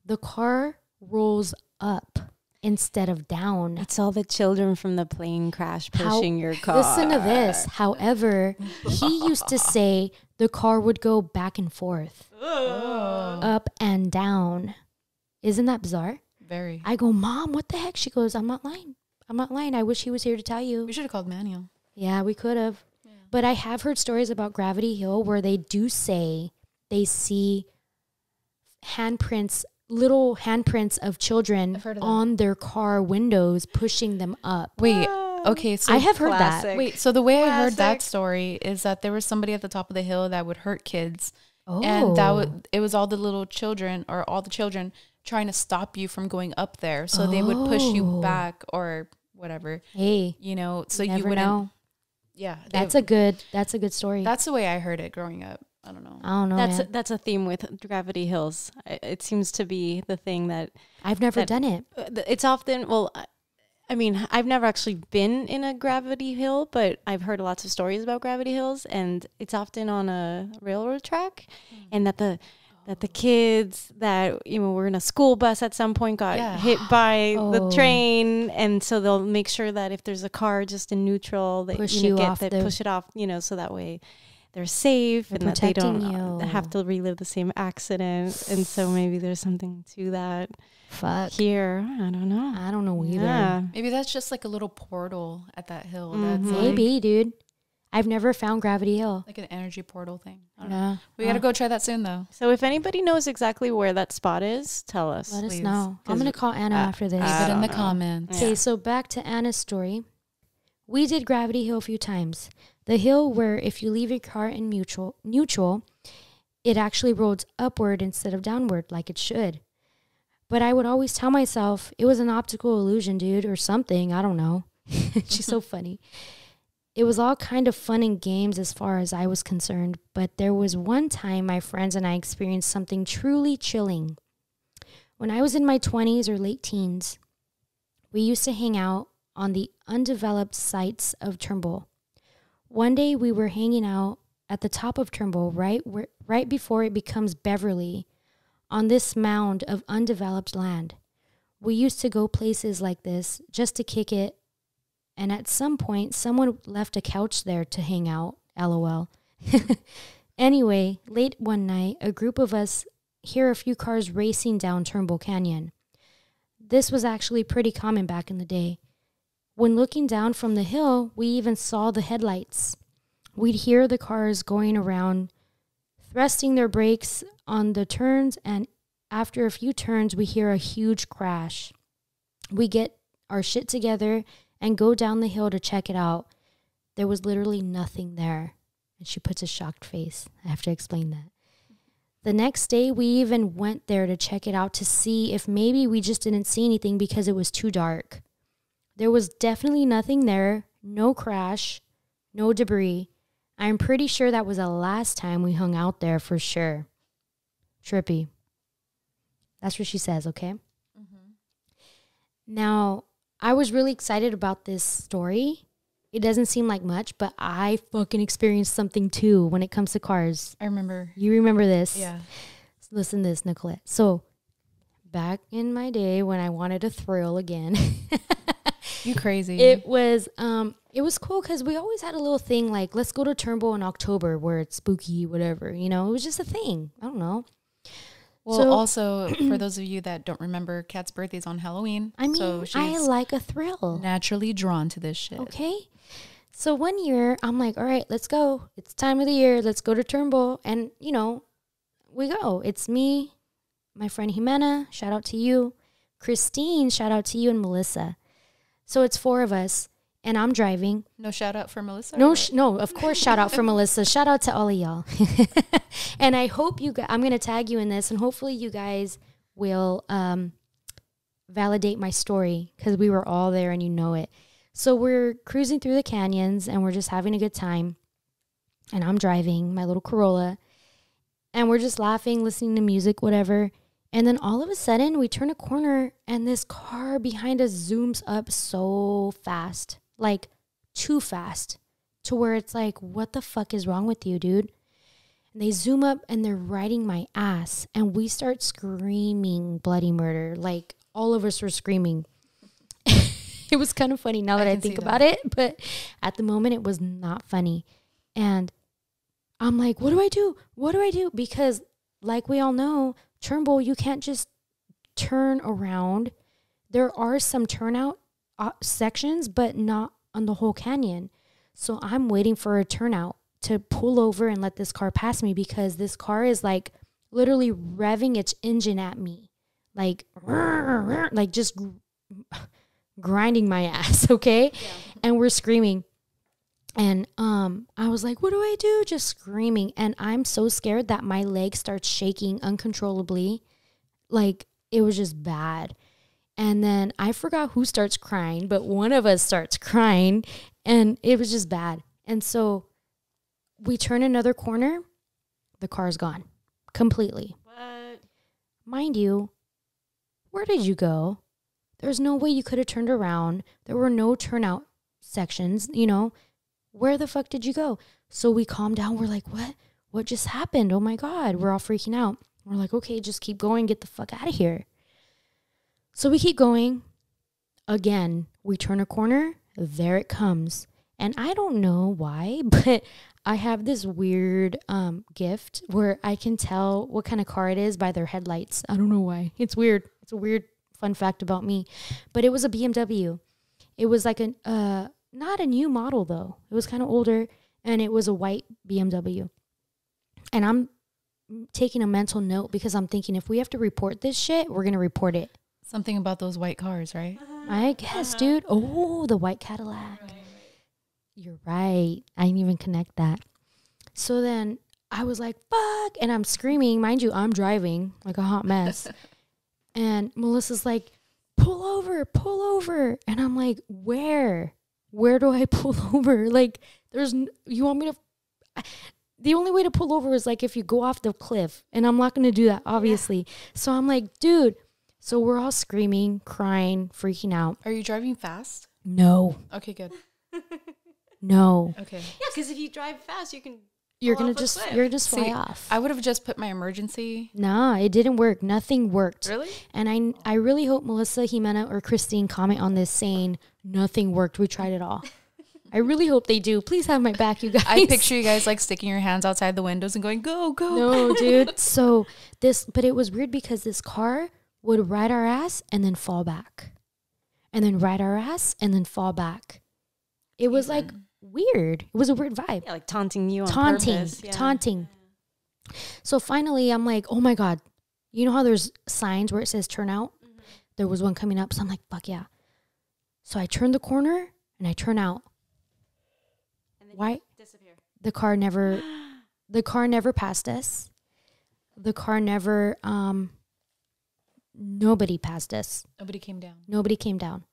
The car rolls up instead of down. It's all the children from the plane crash pushing your car. Listen to this. However, he used to say the car would go back and forth, up and down. Isn't that bizarre? Very. I go, Mom, what the heck? She goes, I'm not lying. I'm not lying. I wish he was here to tell you. We should have called Manuel. Yeah, we could have. Yeah. But I have heard stories about Gravity Hill where they do say they see little handprints of children on their car windows pushing them up. Wait, okay. So I have heard that. Wait, so the way I heard that story is that there was somebody at the top of the hill that would hurt kids. Oh. And it was all the little children or all the children trying to stop you from going up there. So they would push you back or whatever. Hey, you know, so you wouldn't know. Yeah. That's a good story. That's the way I heard it growing up. I don't know. That's a theme with Gravity Hills. It seems to be the thing that I've never done it. It's often, I mean, I've never actually been in a Gravity Hill, but I've heard lots of stories about Gravity Hills, and it's often on a railroad track, and that the kids that were in a school bus at some point got hit by the train, and so they'll make sure that if there's a car just in neutral, they push it off, so that way they're safe and that they don't have to relive the same accident. And so maybe there's something to that. Fuck. Here, I don't know. I don't know either. Yeah. Maybe that's just like a little portal at that hill. Mm-hmm. That's maybe, dude. I've never found Gravity Hill. Like an energy portal thing. I don't know. We got to go try that soon, though. So if anybody knows exactly where that spot is, tell us. Let us know. I'm going to call Anna after this. Leave it in the comments. Okay, so back to Anna's story. We did Gravity Hill a few times. The hill where if you leave your car in neutral, it actually rolls upward instead of downward like it should. But I would always tell myself it was an optical illusion, dude, or something. I don't know. She's so funny. It was all kind of fun and games as far as I was concerned, but there was one time my friends and I experienced something truly chilling. When I was in my 20s or late teens, we used to hang out on the undeveloped sites of Turnbull. One day we were hanging out at the top of Turnbull, right before it becomes Beverly, on this mound of undeveloped land. We used to go places like this just to kick it, and at some point, someone left a couch there to hang out, LOL. Anyway, late one night, a group of us hear a few cars racing down Turnbull Canyon. This was actually pretty common back in the day. When looking down from the hill, we even saw the headlights. We'd hear the cars going around, thrusting their brakes on the turns, and after a few turns, we hear a huge crash. We get our shit together and go down the hill to check it out. There was literally nothing there. And she puts a shocked face. I have to explain that. The next day, we even went there to check it out to see if maybe we just didn't see anything because it was too dark. There was definitely nothing there, no crash, no debris. I'm pretty sure that was the last time we hung out there for sure. Trippy. That's what she says, okay? Mm-hmm. Now, I was really excited about this story. It doesn't seem like much, but I fucking experienced something too when it comes to cars. I remember. You remember this? Yeah. Listen to this, Nicolette. So, back in my day when I wanted a thrill again. You crazy. It was cool because we always had a little thing like, let's go to Turnbull in October where it's spooky, whatever. It was just a thing. I don't know. Well, so, also, for those of you that don't remember, Kat's birthday's on Halloween. I mean, so I like a thrill. Naturally drawn to this shit. Okay. So one year, I'm like, all right, let's go. It's time of the year. Let's go to Turnbull. And, we go. It's me, my friend Jimena, shout out to you. Christine, shout out to you, and Melissa. So it's 4 of us, and I'm driving. No shout out for Melissa? No, of course, shout out for Melissa. Shout out to all of y'all. And I hope you guys, I'm going to tag you in this, and hopefully you guys will validate my story because we were all there and you know it. So we're cruising through the canyons, and we're just having a good time. And I'm driving my little Corolla, and we're just laughing, listening to music, whatever. And then all of a sudden, we turn a corner, and this car behind us zooms up so fast. like too fast to where it's like, what the fuck is wrong with you, dude? And they zoom up and they're riding my ass, and we start screaming bloody murder. Like, all of us were screaming. It was kind of funny now that I think about it, but at the moment it was not funny. And I'm like, what do I do? What do I do? Because like we all know, Turnbull, you can't just turn around. There are some turnout sections, but not on the whole canyon. So I'm waiting for a turnout to pull over and let this car pass me, because this car is like literally revving its engine at me. Like just grinding my ass, okay? Yeah. And we're screaming. And I was like, what do I do? Just screaming. And I'm so scared that my leg starts shaking uncontrollably. Like, it was just bad. And then I forgot who starts crying, but one of us starts crying, and it was just bad. And so we turn another corner, the car's gone completely. What? Mind you, where did you go? There's no way you could have turned around. There were no turnout sections, you know. Where the fuck did you go? So we calmed down. We're like, what? What just happened? Oh my God. We're all freaking out. We're like, okay, just keep going. Get the fuck out of here. So we keep going. Again, we turn a corner. There it comes. And I don't know why, but I have this weird gift where I can tell what kind of car it is by their headlights. I don't know why. It's weird. It's a weird fun fact about me. But it was a BMW. It was like not a new model though. It was kind of older, and it was a white BMW. And I'm taking a mental note because I'm thinking, if we have to report this shit, we're going to report it. Something about those white cars, right? I guess, dude. Oh, the white Cadillac. Right. You're right. I didn't even connect that. So then I was like, fuck. And I'm screaming. Mind you, I'm driving like a hot mess. And Melissa's like, pull over, pull over. And I'm like, where? Where do I pull over? Like, you want me to... The only way to pull over is like if you go off the cliff. And I'm not going to do that, obviously. Yeah. So I'm like, dude. So we're all screaming, crying, freaking out. Are you driving fast? No. Okay, good. No. Okay. Yeah, because if you drive fast, you're gonna just fly off. I would have just put my emergency. Nah, it didn't work. Nothing worked. Really? And I really hope Melissa, Jimena, or Christine comment on this saying nothing worked. We tried it all. I really hope they do. Please have my back, you guys. I picture you guys like sticking your hands outside the windows and going, go, go. No, dude. But it was weird because this car would ride our ass and then fall back. And then ride our ass and then fall back. It was like weird. It was a weird vibe. Yeah, like taunting you on purpose. Yeah. Taunting. So finally, I'm like, oh my God. You know how there's signs where it says turn out? Mm-hmm. There was one coming up. So I'm like, fuck yeah. So I turn the corner and I turn out. And then why? Disappear. The car never passed us. The car never, nobody passed us. Nobody came down. Nobody came down.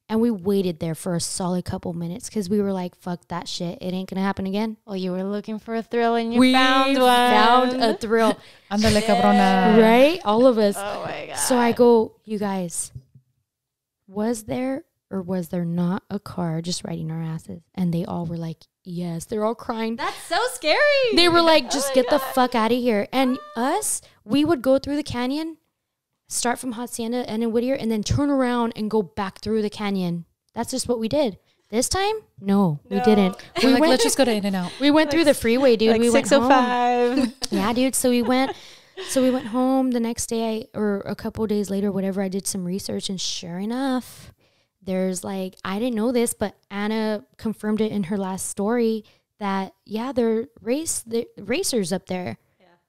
And we waited there for a solid couple minutes because we were like, fuck that shit. It ain't going to happen again. Well, you were looking for a thrill and you found one. Found a thrill. Andale, cabrona. Right? All of us. Oh, my God. So I go, you guys, was there or was there not a car just riding our asses? And they all were like, yes. They're all crying. That's so scary. They were like, just get the fuck out of here. And we would go through the canyon, start from Hacienda and in Whittier, and then turn around and go back through the canyon. That's just what we did. This time, no. We didn't. We went, let's just go to In-N-Out. We went through the freeway, dude. Like we went 605. home. Yeah, dude. So we went home the next day, or a couple of days later, whatever. I did some research, and sure enough, there's like, I didn't know this, but Anna confirmed it in her last story that there are racers up there.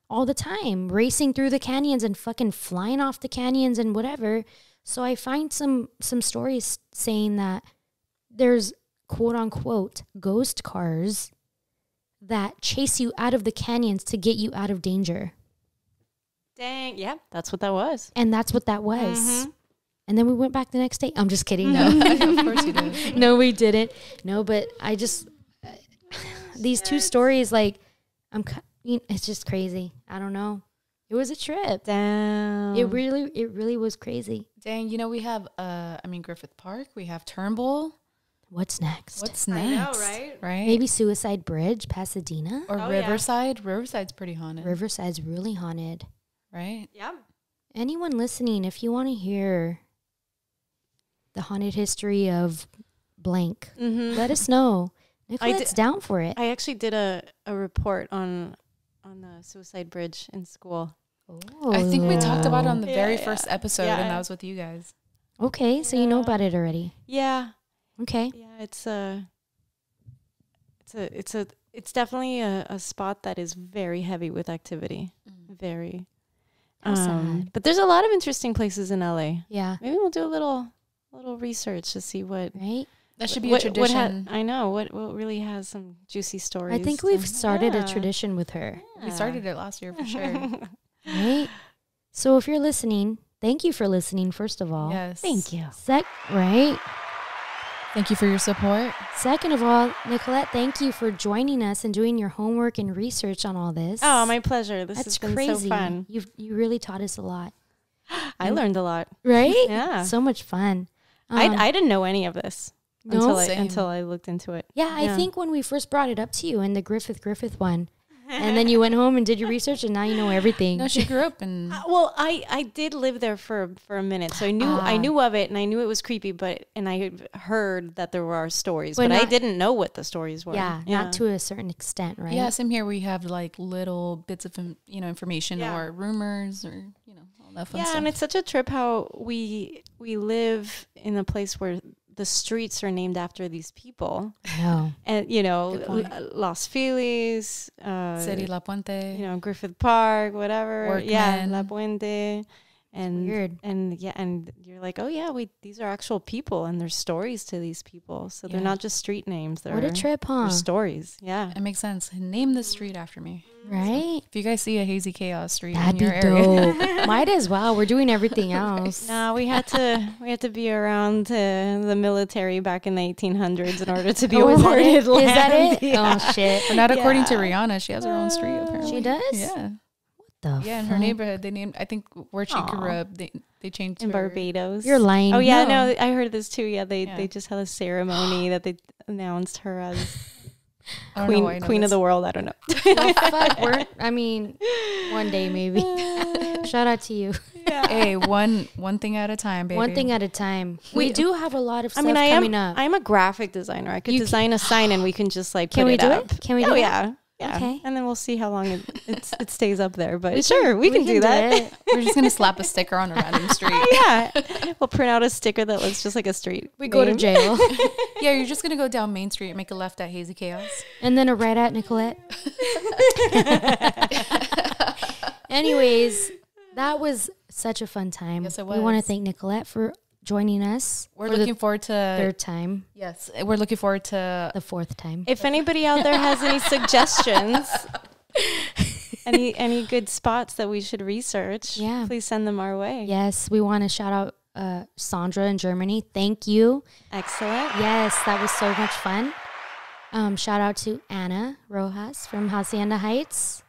All the time, racing through the canyons and fucking flying off the canyons and whatever. So I find some stories saying that there's quote unquote ghost cars that chase you out of the canyons to get you out of danger. Dang, yeah, that's what that was. And that's what that was. Mm-hmm. And then we went back the next day. I'm just kidding. No, of course you did. No, we didn't. No, but I just these two stories, like it's just crazy. I don't know. It was a trip. Damn. It really was crazy. Dang, we have Griffith Park. We have Turnbull. What's next? What's next? I know, right? Right? Maybe Suicide Bridge, Pasadena? Or Oh, Riverside. Riverside's pretty haunted. Riverside's really haunted. Right? Yeah. Anyone listening, if you want to hear the haunted history of blank, let us know. Nicolette's down for it. I actually did a report on the Suicide Bridge in school. Oh. I think we talked about it on the Yeah, very yeah. first episode, Yeah. and that was with you guys. Okay, so you know about it already. Yeah. Okay. Yeah, it's definitely a spot that is very heavy with activity. Very. How sad. But there's a lot of interesting places in LA. Yeah. Maybe we'll do a little research to see what Right? That should be a tradition. I know what really has some juicy stories. I think we've started a Yeah. tradition with her. We started it last year for sure. Right? So if you're listening, thank you for listening, first of all. Yes. Thank you. Right? Thank you for your support. Second of all, Nicolette, thank you for joining us and doing your homework and research on all this. Oh, my pleasure. This That's has been crazy. so fun. You really taught us a lot. I learned a lot. Right? Yeah. So much fun. I didn't know any of this No? until I looked into it. Yeah, I think when we first brought it up to you in the Griffith one, and then you went home and did your research, and now you know everything. No, she grew up in... Well, I did live there for a minute, so I knew of it, and I knew it was creepy. And I had heard that there were stories, but I didn't know what the stories were. Yeah, not to a certain extent, right? Yeah, same here. We have like little bits of information Yeah. or rumors or all that fun stuff. And it's such a trip how we live in a place where the streets are named after these people, No. and Los Feliz, City La Puente. Griffith Park, whatever. Workman. Yeah, La Puente. And weird. and you're like, oh yeah, these are actual people, and there's stories to these people, so they're Yeah. not just street names. What a trip, huh? They're stories. Yeah, It makes sense. Name the street after me. Right? If you guys see a HazyChaos street That'd in be your area. dope. Might as well. We're doing everything else. no, we had to be around the military back in the 1800s in order to be Oh, awarded is that land. it? Yeah. Oh, shit. But not according to Rihanna. She has her own street, apparently. She does? Yeah. The Yeah, in her fuck? neighborhood, they named, I think where she grew Aw. up, they changed In her. Barbados. You're lying. Oh yeah, No. no, I heard this too. Yeah, Yeah. they just had a ceremony that they announced her as I don't know why I know queen of this. the world. I don't know. Well, fuck, I mean, one day maybe. Shout out to you. Hey, one thing at a time, baby. One thing at a time. We do have a lot of stuff I mean, coming up. I'm a graphic designer. I could You design a sign and we can just like Can put we it do up. it? Can we do Oh that? yeah. Yeah. Okay. And then we'll see how long it stays up there. But sure, we can do that. it. We're just gonna slap a sticker on a random street. Yeah. We'll print out a sticker that looks just like a street. We go to name. jail. Yeah, you're just gonna go down Main Street and make a left at HazyChaos. And then a right at Nicolette. Anyways, that was such a fun time. Yes, it We want to was. thank Nicolette for joining us. We're for looking forward to the third time, Yes, we're looking forward to the fourth time. If anybody out there has any suggestions, any good spots that we should research, Yeah. please send them our way. Yes, we want to shout out Sondra in Germany. Thank you. Excellent. Yes, that was so much fun. Shout out to Anna Rojas from Hacienda Heights.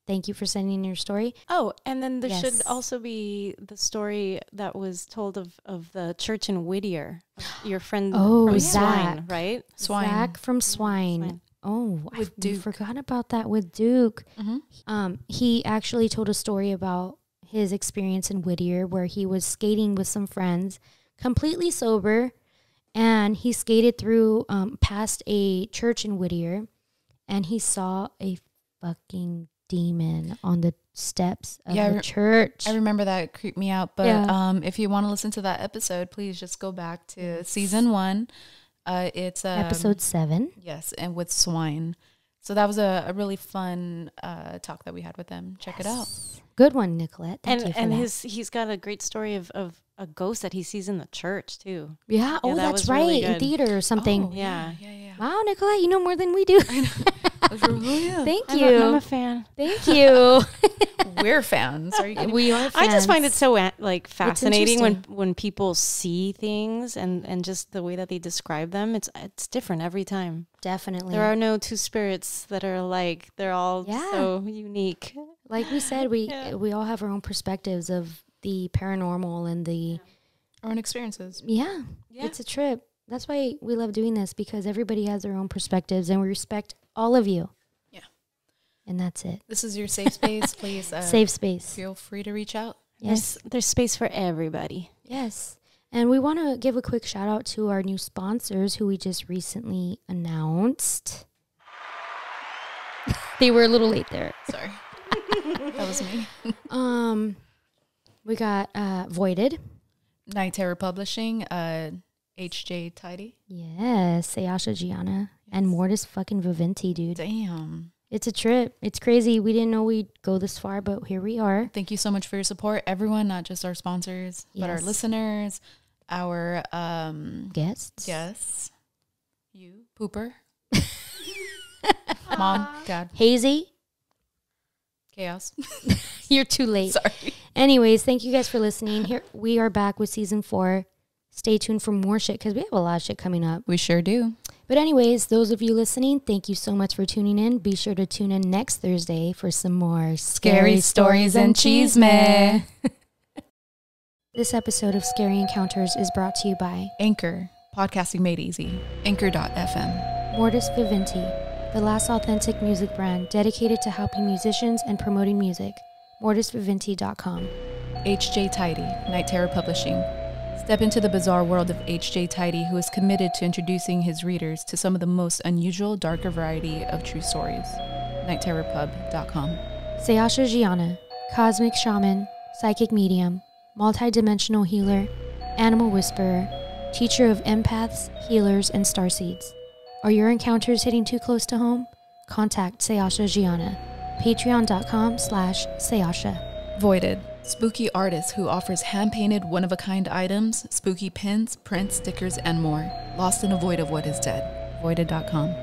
Thank you for sending your story. Oh, and then there Yes. should also be the story that was told of the church in Whittier. Your friend Oh, from Zach. Swine, right? Swine. Zach from Swine. Swine. Oh, With I Duke. forgot about that with Duke. Mm-hmm. He actually told a story about his experience in Whittier where he was skating with some friends, completely sober, and he skated through past a church in Whittier, and he saw a fucking demon on the steps of the church. I remember that. It creeped me out. But Yeah. if you want to listen to that episode, please just go back to season 1. It's Episode 7. Yes, and with Swine. So that was a really fun talk that we had with them. Check it out. Good one, Nicolette. Thank you for And that. he's got a great story of a ghost that he sees in the church too. Yeah. Oh, that that's was right. really In good. theater or something. Oh, Yeah. yeah. Wow, Nicolette, you know more than we do. Thank I'm you. I'm a fan. Thank you. We're fans. Are you kidding? We are fans. I just find it so fascinating interesting. when people see things and just the way that they describe them. It's different every time. Definitely. There are no two spirits that are alike. They're all Yeah. so unique. Like we said, we all have our own perspectives of the paranormal and the Our own experiences. yeah. It's a trip. that's why we love doing this, because everybody has their own perspectives and we respect all of you. Yeah. And that's it. This is your safe space. Please. Safe space. Feel free to reach out. Yes. There's space for everybody. Yes. And we want to give a quick shout out to our new sponsors who we just recently announced. They were a little late there. Sorry. That was me. We got Voided. Night Terror Publishing, HJ Tidy. Yes, SAEASHA, JIANA, and MORTUS fucking VIVENTI, dude. Damn. It's a trip. It's crazy. We didn't know we'd go this far, but here we are. Thank you so much for your support, everyone, not just our sponsors, but our listeners, our guests. You, Pooper. Mom, Dad. Hazy. Chaos. You're too late. Sorry. Anyways, thank you guys for listening. Here we are back with season 4. Stay tuned for more shit because we have a lot of shit coming up. We sure do. But anyways, those of you listening, thank you so much for tuning in. Be sure to tune in next Thursday for some more scary stories and chisme. This episode of Scary Encounters is brought to you by Anchor, podcasting made easy. Anchor.fm. MORTUS VIVENTI, the last authentic music brand dedicated to helping musicians and promoting music. MORTUSVIVENTI.com. HJ Tidy, Night Terror Publishing. Step into the bizarre world of HJ Tidy, who is committed to introducing his readers to some of the most unusual, darker variety of true stories. NightTerrorPub.com. SAEASHA JIANA, cosmic shaman, psychic medium, multidimensional healer, animal whisperer, teacher of empaths, healers, and starseeds. Are your encounters hitting too close to home? Contact SAEASHA JIANA. Patreon.com/SAEASHA. Voided, spooky artist who offers hand-painted, one-of-a-kind items, spooky pins, prints, stickers, and more. Lost in a void of what is dead. Voided.com.